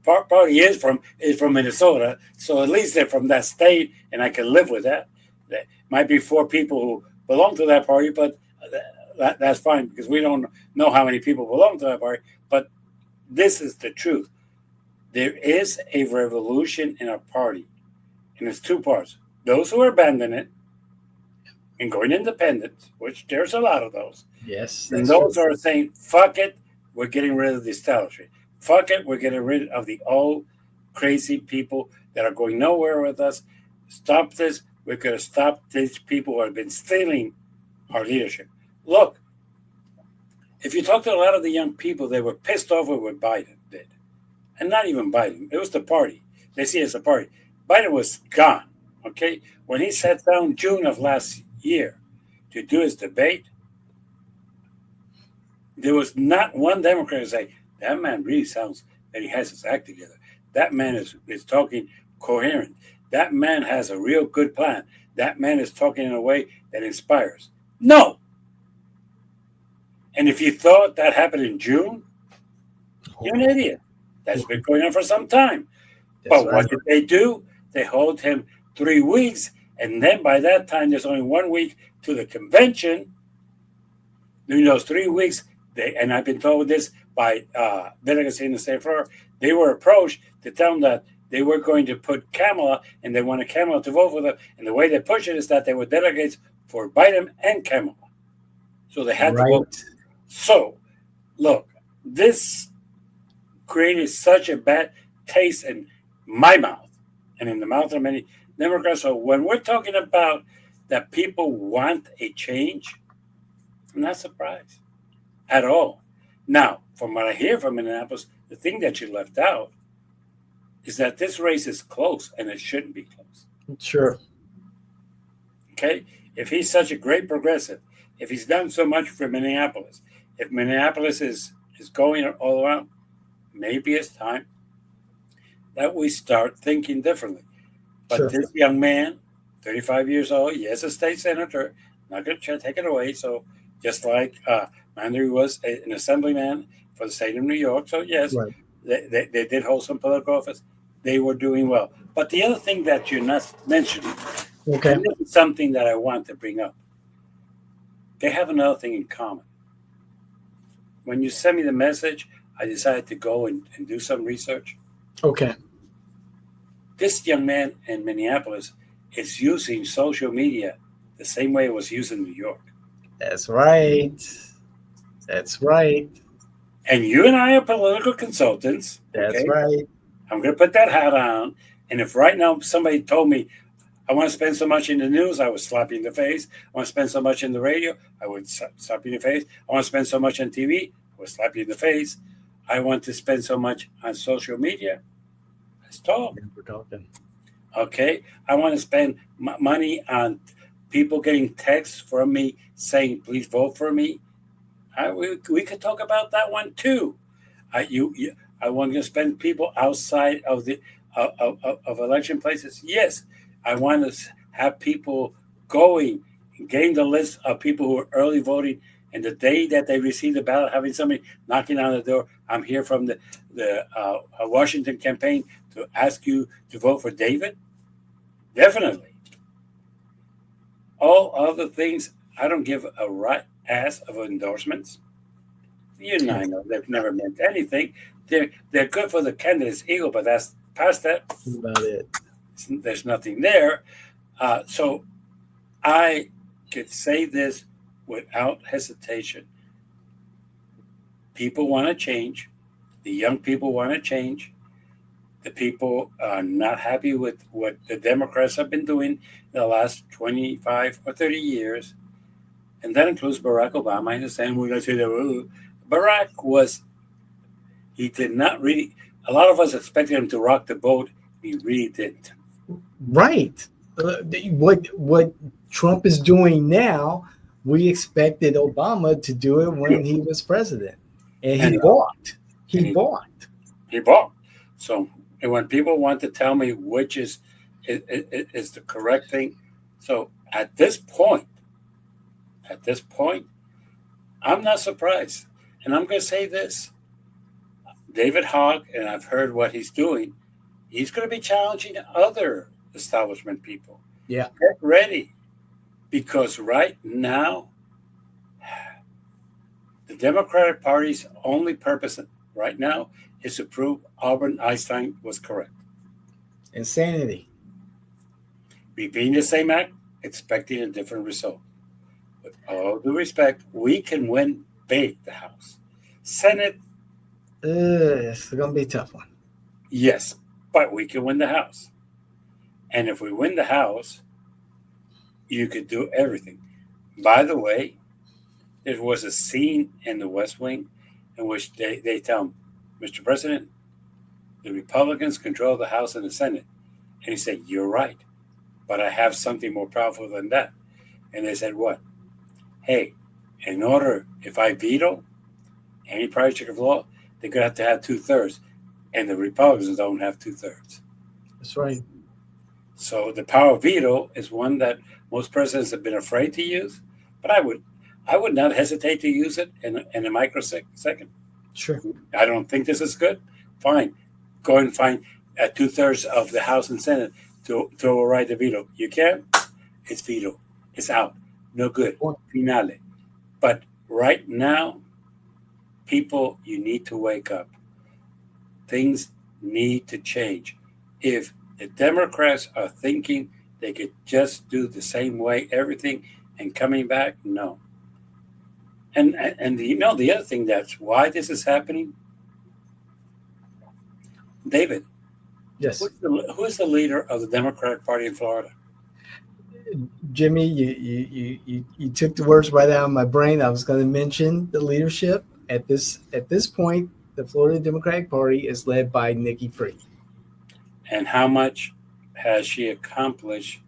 party is from Minnesota. So at least they're from that state, and I can live with that. There might be 4 people who belong to that party, but that's fine because we don't know how many people belong to that party. But this is the truth. There is a revolution in our party, and it's 2 parts. Those who abandon it and going independent, which there's a lot of those, Yes, and that's true. those are saying, fuck it, we're getting rid of the establishment. Fuck it, we're getting rid of the old crazy people that are going nowhere with us. Stop this. We're going to stop these people who have been stealing our leadership. Look, if you talk to a lot of the young people, they were pissed off with what Biden did. And not even Biden. It was the party. They see it as a party. Biden was gone. Okay? When he sat down June of last year to do his debate, there was not one Democrat who say, that man really sounds that he has his act together. That man is talking coherent. That man has a real good plan. That man is talking in a way that inspires. No. And if you thought that happened in June, you're an idiot. That's been going on for some time. But what did they do? They hold him 3 weeks, and then by that time, there's only 1 week to the convention. In those 3 weeks, and I've been told this by delegates in the state of Florida, they were approached to tell them that they were going to put Kamala, and they wanted Kamala to vote for them. And the way they push it is that they were delegates for Biden and Kamala. So they had to vote. So, look, this created such a bad taste in my mouth and in the mouth of many Democrats. So when we're talking about that people want a change, I'm not surprised at all. Now, from what I hear from Minneapolis, the thing that you left out is that this race is close and it shouldn't be close. Sure. Okay? If he's such a great progressive, if he's done so much for Minneapolis, if Minneapolis is going all around, maybe it's time that we start thinking differently. But this young man, 35 years old, he is a state senator, not going to take it away. So just like Mandy was an assemblyman for the state of New York. So yes, they did hold some political office. They were doing well. But the other thing that you're not mentioning, and this is something that I want to bring up, they have another thing in common. When you sent me the message, I decided to go and do some research. Okay. This young man in Minneapolis is using social media the same way it was used in New York. That's right. That's right. And you and I are political consultants. That's right. I'm going to put that hat on. And if right now somebody told me, I want to spend so much in the news, I would slap you in the face. I want to spend so much in the radio, I would slap you in the face. I want to spend so much on TV, I would slap you in the face. I want to spend so much on social media. Let's talk. We're talking. Okay. I want to spend money on people getting texts from me saying, please vote for me. We could talk about that one too. I want to spend people outside of the of election places. Yes. I want to have people going and getting the list of people who are early voting. And the day that they receive the ballot, having somebody knocking on the door, I'm here from the Washington campaign to ask you to vote for David. Definitely. All other things, I don't give a right ass of endorsements. You and I know they've never meant anything. They're good for the candidate's ego, but that's past that. That's about it. There's nothing there. So I could say this without hesitation. People want to change. The young people want to change. The people are not happy with what the Democrats have been doing in the last 25 or 30 years. And that includes Barack Obama. I understand we're going to say that Barack he did not really, a lot of us expected him to rock the boat. He really didn't. Right. What Trump is doing now, we expected Obama to do it when he was president. And he balked. He balked. He balked. So and when people want to tell me which is the correct thing, so at this point, I'm not surprised. And I'm going to say this. David Hogg, and I've heard what he's doing, he's going to be challenging other establishment people. Yeah. Get ready. Because right now, the Democratic Party's only purpose right now is to prove Albert Einstein was correct. Insanity. Repeating the same act, expecting a different result. With all due respect, we can win big the House. Senate, it's going to be a tough one. yes, but we can win the House. And if we win the House, you could do everything. By the way, there was a scene in the West Wing in which they tell him, Mr. President, the Republicans control the House and the Senate. And he said, you're right, but I have something more powerful than that. And they said, what? Hey, in order, if I veto any project of law, they're going to have 2/3. And the Republicans don't have 2/3. That's right. So the power of veto is one that most presidents have been afraid to use, but I would not hesitate to use it in a microsecond. Sure. I don't think this is good. Fine, go and find 2/3 of the House and Senate to override the veto. You can, it's veto. It's out. No good. Finale. But right now, people, you need to wake up. Things need to change. If the Democrats are thinking they could just do the same way everything and coming back, no. And the other thing that's why this is happening, David. Yes. Who's the leader of the Democratic Party in Florida? Jimmy, you took the words right out of my brain. I was going to mention the leadership at this point. The Florida Democratic Party is led by Nikki Fried. And how much has she accomplished?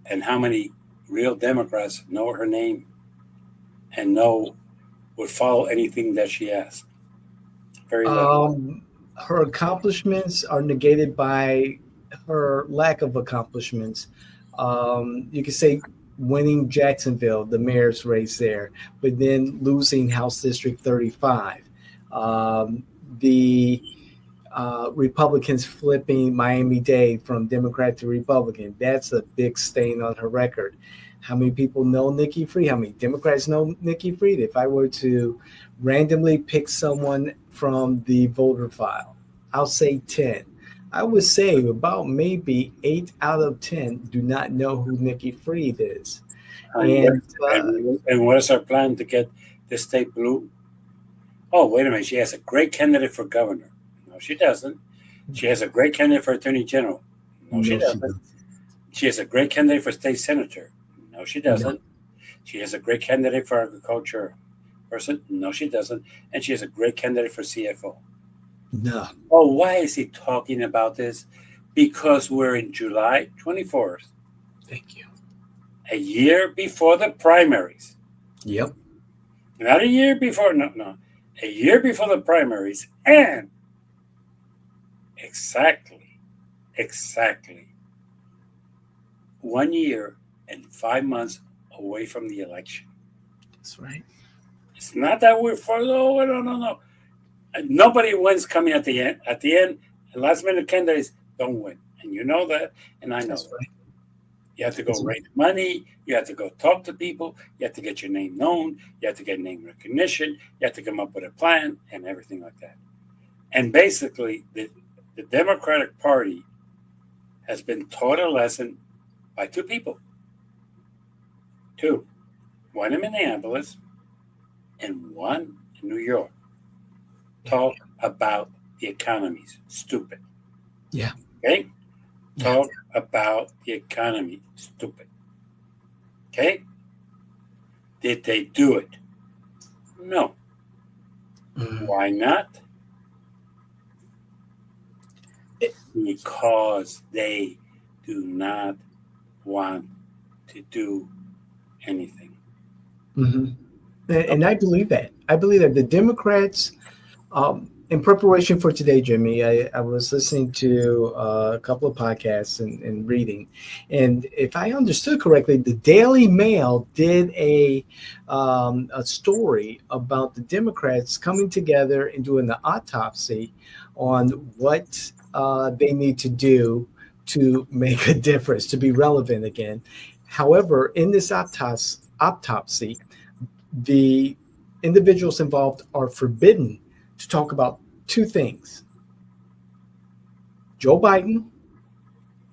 And how many real Democrats know her name and would follow anything that she asks? Very little. Her accomplishments are negated by her lack of accomplishments. You could say winning Jacksonville, the mayor's race there, but then losing House District 35. The Republicans flipping Miami-Dade from Democrat to Republican. That's a big stain on her record. How many people know Nikki Fried? How many Democrats know Nikki Fried? If I were to randomly pick someone from the voter file, I'll say 10. I would say about maybe 8 out of 10 do not know who Nikki Fried is. And what is our plan to get the state blue? Oh, wait a minute. She has a great candidate for governor. No, she doesn't. She has a great candidate for attorney general. No, she doesn't. She has a great candidate for state senator. No, she doesn't. No. She has a great candidate for agriculture person. No, she doesn't. And she has a great candidate for CFO. No. Oh, why is he talking about this? Because we're in July 24th. Thank you. A year before the primaries. Yep. Not a year before. No. A year before the primaries. And exactly 1 year and 5 months away from the election. That's right. It's not that we're further. No. Nobody wins coming at the end. At the end, the last minute candidates don't win. And you know that, and I know that. Right. You have to go raise money. You have to go talk to people. You have to get your name known. You have to get name recognition. You have to come up with a plan and everything like that. And basically, the Democratic Party has been taught a lesson by two people. Two. One in Minneapolis and one in New York. Talk about the economies. Stupid. Yeah. Okay? Talk about the economy. Stupid. Okay? Did they do it? No. Mm-hmm. Why not? Because they do not want to do anything. Mm-hmm. And I believe that. I believe that the Democrats, in preparation for today, Jimmy, I was listening to a couple of podcasts and reading. And if I understood correctly, the Daily Mail did a story about the Democrats coming together and doing the autopsy on what they need to do to make a difference, to be relevant again. However, in this autopsy, the individuals involved are forbidden to talk about two things: Joe Biden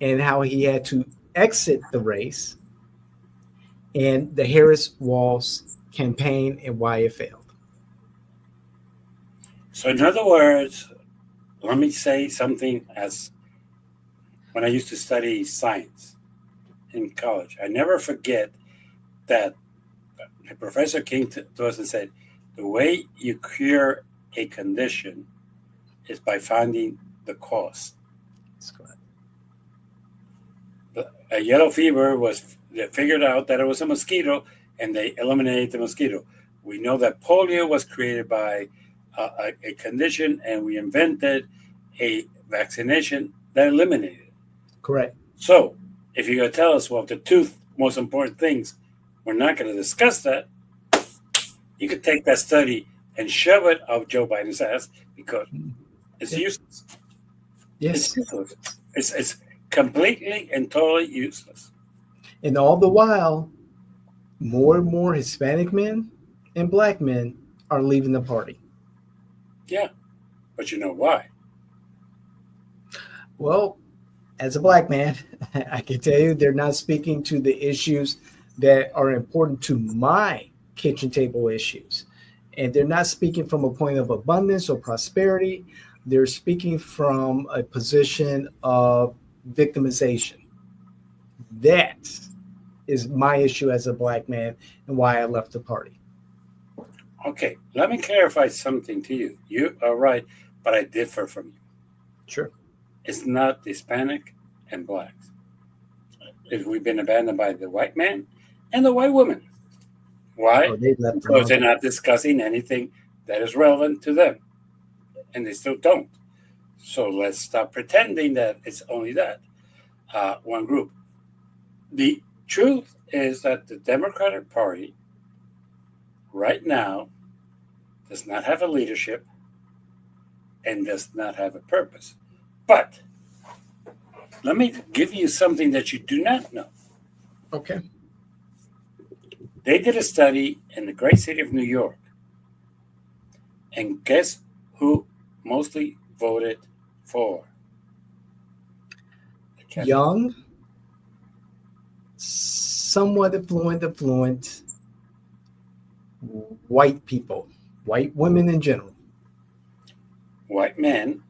and how he had to exit the race, and the Harris-Walz campaign and why it failed. So in other words, let me say something as when I used to study science in college. I never forget that the professor came to us and said, the way you cure a condition is by finding the cause. That's correct. A yellow fever was, they figured out that it was a mosquito, and they eliminated the mosquito. We know that polio was created by a condition, and we invented a vaccination that eliminated it. Correct. So if you're going to tell us, well, the two most important things, we're not going to discuss that, you could take that study and shove it up Joe Biden's ass because it's useless. Yes. It's useless. It's completely and totally useless. And all the while, more and more Hispanic men and Black men are leaving the party. Yeah, but you know why? Well, as a Black man, I can tell you they're not speaking to the issues that are important to my kitchen table issues. And they're not speaking from a point of abundance or prosperity. They're speaking from a position of victimization. That is my issue as a Black man and why I left the party. Okay, let me clarify something to you. You are right, but I differ from you. Sure. It's not Hispanic and Blacks. We've been abandoned by the white man and the white woman. Why? Oh, they left Because they're not discussing anything that is relevant to them. And they still don't. So let's stop pretending that it's only that one group. The truth is that the Democratic Party right now does not have a leadership and does not have a purpose. But let me give you something that you do not know. Okay. They did a study in the great city of New York. And guess who mostly voted for? Young, somewhat affluent white people, white women in general. White men,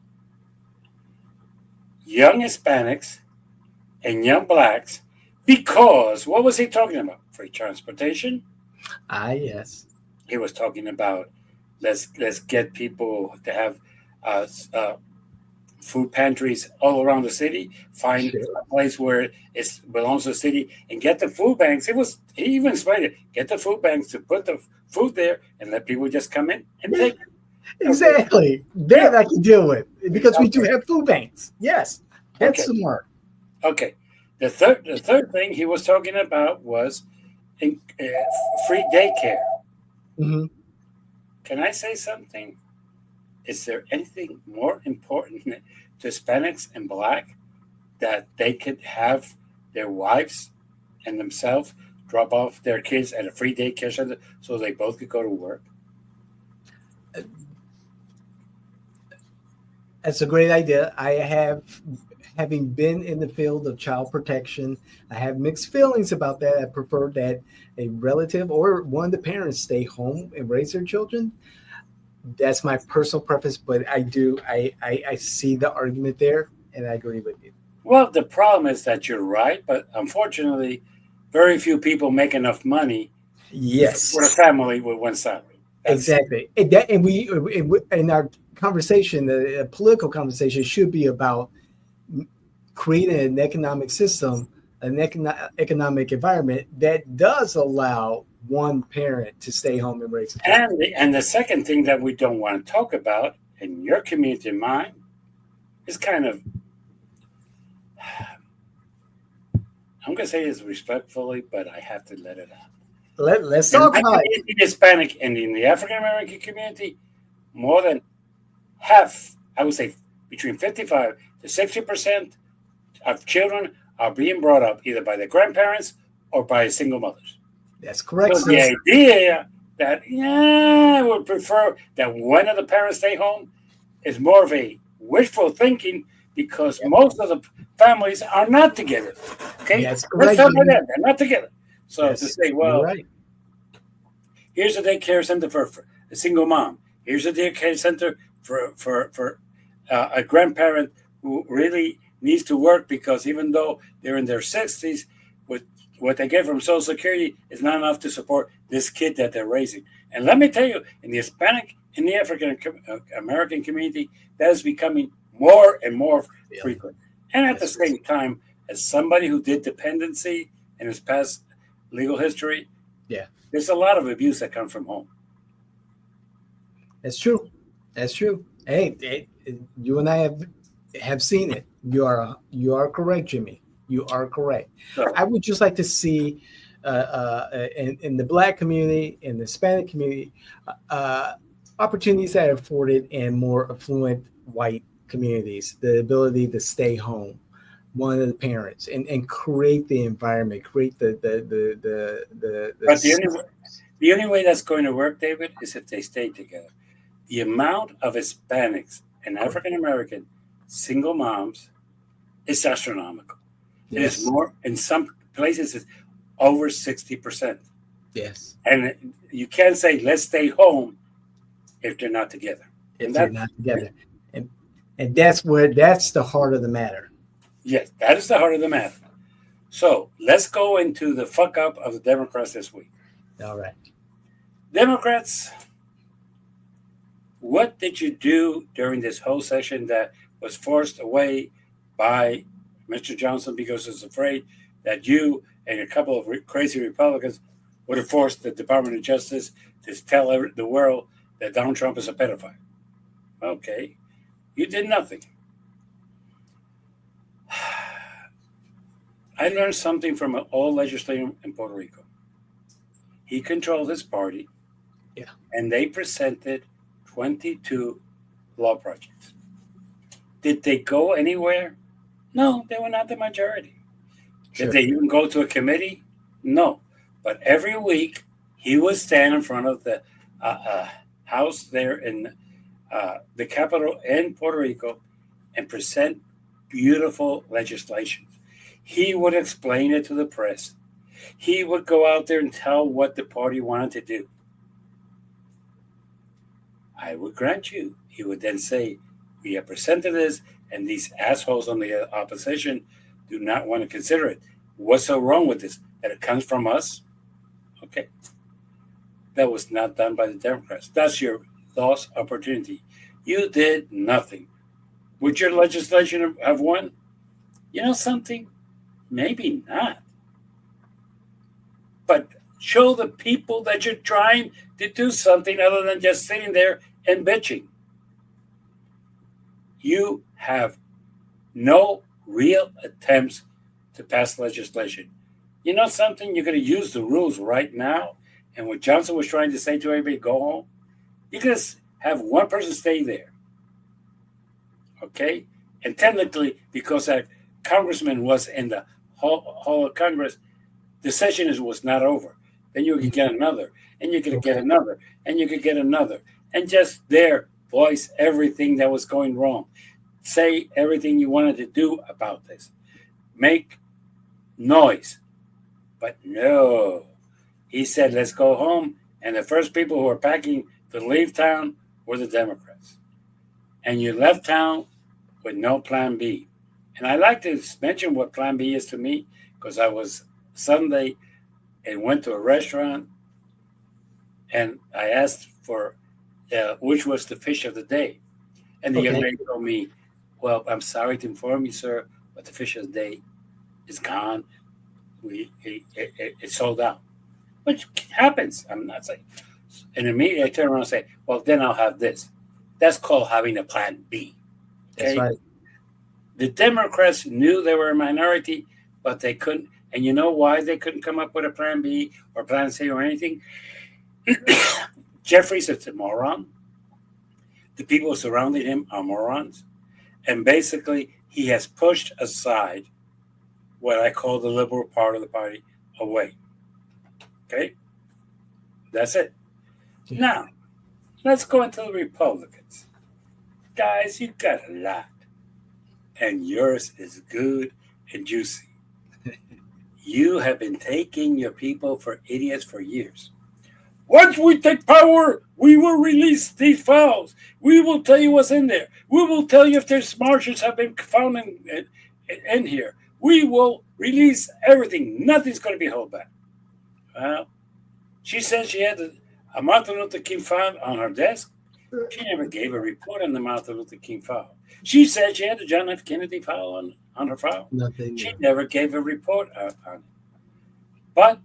young Hispanics, and young Blacks, because what was he talking about? Free transportation? Yes. He was talking about let's get people to have food pantries all around the city. Find a place where it belongs to the city and get the food banks. He even explained it. Get the food banks to put the food there and let people just come in and take it. Exactly. That I can deal with because we do have food banks. Yes, that's smart. Okay. The third thing he was talking about was free daycare. Mm-hmm. Can I say something? Is there anything more important to Hispanics and Black that they could have their wives and themselves drop off their kids at a free daycare center so they both could go to work? That's a great idea. Having been in the field of child protection, I have mixed feelings about that. I prefer that a relative or one of the parents stay home and raise their children. That's my personal preference, but I see the argument there, and I agree with you. Well, the problem is that you're right, but unfortunately, very few people make enough money. Yes, for a family with one salary. Exactly, and we in our conversation, the political conversation should be about creating an economic system, an economic environment that does allow one parent to stay home and raise a child. And the second thing that we don't want to talk about in your community and mine is kind of, I'm going to say this respectfully, but I have to let it out. Let's talk about it. In the Hispanic and in the African American community, more than half, I would say between 55 to 60% of children are being brought up either by their grandparents or by single mothers. That's correct. So the idea that, I would prefer that one of the parents stay home is more of a wishful thinking because most of the families are not together. Okay? That's correct. Let's talk about that. They're not together. So Yes, to say, well, right. Here's a daycare center for a single mom. Here's a daycare center for a grandparent who really needs to work because even though they're in their 60s, what they get from Social Security is not enough to support this kid that they're raising. And let me tell you, in the Hispanic, in the African American community, that is becoming more and more frequent. And at the same time, as somebody who did dependency in his past legal history, there's a lot of abuse that comes from home. That's true. That's true. Hey, you and I have seen it. You are correct, Jimmy. You are correct. So, I would just like to see in the Black community, in the Hispanic community, opportunities that are afforded in more affluent white communities, the ability to stay home, one of the parents, and create the environment, create the but the only way that's going to work, David, is if they stay together. The amount of Hispanics and African American single moms is astronomical. It is more, in some places, it's over 60%. Yes. And you can't say, let's stay home if they're not together. If they're not together. And that's the heart of the matter. Yes, that is the heart of the matter. So let's go into the fuck up of the Democrats this week. All right. Democrats, what did you do during this whole session that was forced away by Mr. Johnson because he's afraid that you and a couple of crazy Republicans would have forced the Department of Justice to tell the world that Donald Trump is a pedophile? Okay, you did nothing. I learned something from an old legislator in Puerto Rico. He controlled his party, and they presented 22 law projects. Did they go anywhere? No, they were not the majority. Sure. Did they even go to a committee? No. But every week, he would stand in front of the house there in the capital in Puerto Rico and present beautiful legislation. He would explain it to the press. He would go out there and tell what the party wanted to do. I would grant you. He would then say, we have presented this, and these assholes on the opposition do not want to consider it. What's so wrong with this? That it comes from us? Okay. That was not done by the Democrats. That's your lost opportunity. You did nothing. Would your legislation have won? You know something? Maybe not. But show the people that you're trying to do something other than just sitting there and bitching. You have no real attempts to pass legislation. You know something? You're going to use the rules right now. And what Johnson was trying to say to everybody, go home. You're going to have one person stay there. Okay? And technically, because that congressman was in the hall of Congress, the session was not over. Then you could get another, and you could get another, and you could get another. And just there, voice everything that was going wrong. Say everything you wanted to do about this. Make noise. But no. He said, let's go home. And the first people who were packing to leave town were the Democrats. And you left town with no plan B. And I like to mention what plan B is to me, because I was Sunday and went to a restaurant, and I asked for which was the fish of the day. And the young lady told me, well, I'm sorry to inform you, sir, but the fish of the day is gone. It sold out. Which happens. I'm not saying. And immediately I turn around and say, well, then I'll have this. That's called having a plan B. Okay? That's right. The Democrats knew they were a minority, but they couldn't. And you know why they couldn't come up with a plan B or plan C or anything? Jeffries is a moron. The people surrounding him are morons. And basically, he has pushed aside what I call the liberal part of the party away. Okay? That's it. Yeah. Now, let's go into the Republicans. Guys, you got a lot. And yours is good and juicy. You have been taking your people for idiots for years. Once we take power, we will release these files. We will tell you what's in there. We will tell you if there's margins have been found in here. We will release everything. Nothing's going to be held back. Well, she said she had a Martin Luther King file on her desk. She never gave a report on the Martin Luther King file. She said she had the John F. Kennedy file on her file. Nothing. She never gave a report on it. But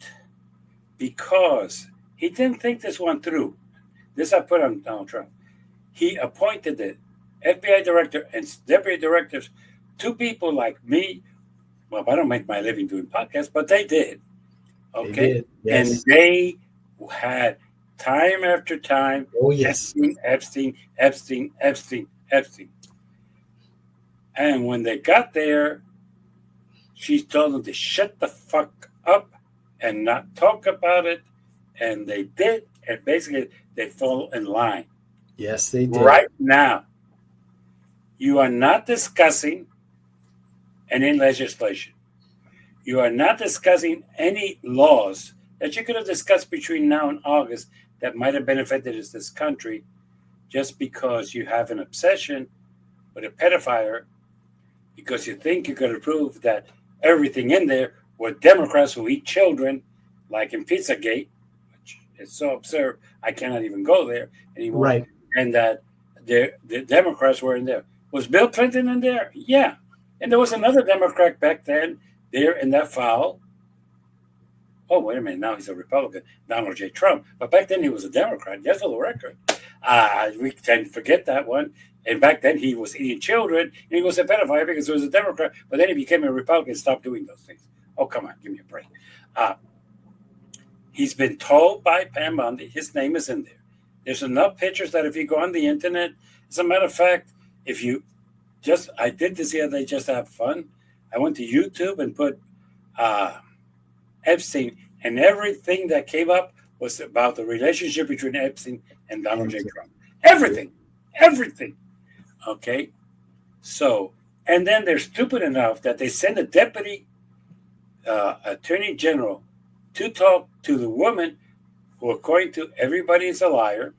because he didn't think this one through, this I put on Donald Trump, he appointed the FBI director and deputy directors, two people like me. Well, I don't make my living doing podcasts, but they did. Okay. They did. Yes. And they had time after time. Oh, yes. Epstein. And when they got there, she told them to shut the fuck up and not talk about it. And they did. And basically, they fall in line. Yes, they did. Right now, you are not discussing any legislation. You are not discussing any laws that you could have discussed between now and August that might have benefited this country just because you have an obsession with a pedophile because you think you could prove that everything in there were Democrats who eat children, like in Pizzagate, which is so absurd, I cannot even go there anymore. Right. And that the Democrats were in there. Was Bill Clinton in there? Yeah. And there was another Democrat back then there in that file. Oh, wait a minute. Now he's a Republican, Donald J. Trump. But back then he was a Democrat. Just for the record. We tend to forget that one. And back then he was eating children. And he was a pedophile because he was a Democrat. But then he became a Republican and stopped doing those things. Oh, come on. Give me a break. He's been told by Pam Bondi his name is in there. There's enough pictures that if you go on the internet, as a matter of fact, if you I did this the other day just to have fun. I went to YouTube and put Epstein, and everything that came up was about the relationship between Epstein and Donald J. Trump. Everything. Okay? So, and then they're stupid enough that they send a deputy attorney general to talk to the woman who, according to everybody, is a liar.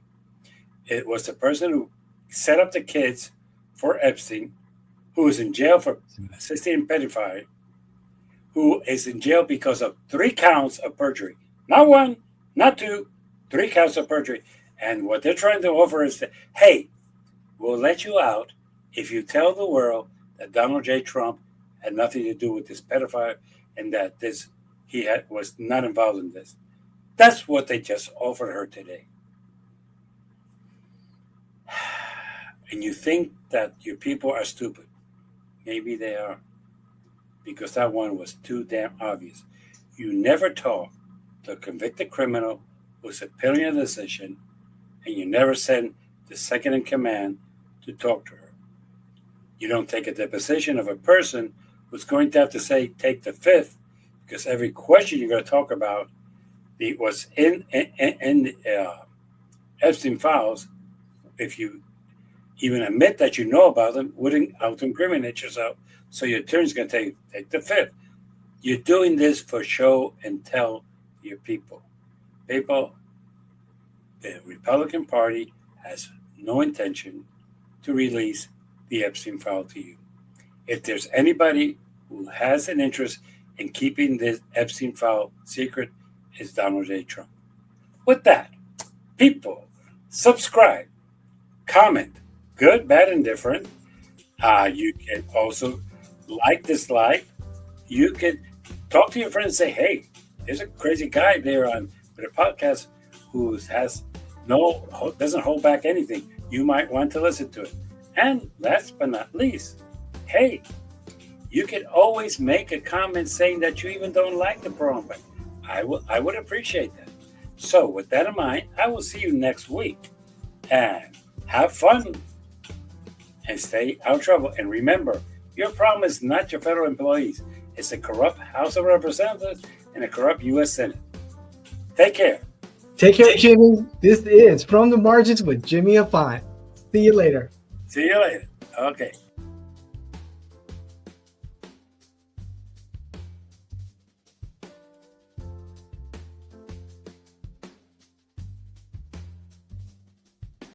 It was the person who set up the kids for Epstein, who is in jail for assisting in pedophilia, who is in jail because of 3 counts of perjury. Not 1, not 2, 3 counts of perjury. And what they're trying to offer is that, hey, we'll let you out if you tell the world that Donald J. Trump had nothing to do with this pedophile and that was not involved in this. That's what they just offered her today. And you think that your people are stupid. Maybe they are. Because that one was too damn obvious. You never talk to a convicted criminal who's appealing a decision, and you never send the second in command to talk to her. You don't take a deposition of a person who's going to have to say, take the fifth, because every question you're going to talk about was in Epstein files. If you even admit that you know about them, wouldn't auto-incriminate yourself. So your attorney's going to take the fifth. You're doing this for show and tell your people. People, the Republican Party has no intention to release the Epstein file to you. If there's anybody who has an interest in keeping this Epstein file secret, it's Donald J. Trump. With that, people, subscribe, comment, good, bad, and different. You can also dislike. You can talk to your friends and say, hey, there's a crazy guy there with a podcast who doesn't hold back anything. You might want to listen to it. And last but not least, hey, you can always make a comment saying that you even don't like the program. I would appreciate that. So with that in mind, I will see you next week. And have fun. And stay out of trouble. And remember, your problem is not your federal employees. It's a corrupt House of Representatives and a corrupt U.S. Senate. Take care. Take care, Jimmy. This is From the Margins with Jimmy Afant. See you later. See you later. Okay.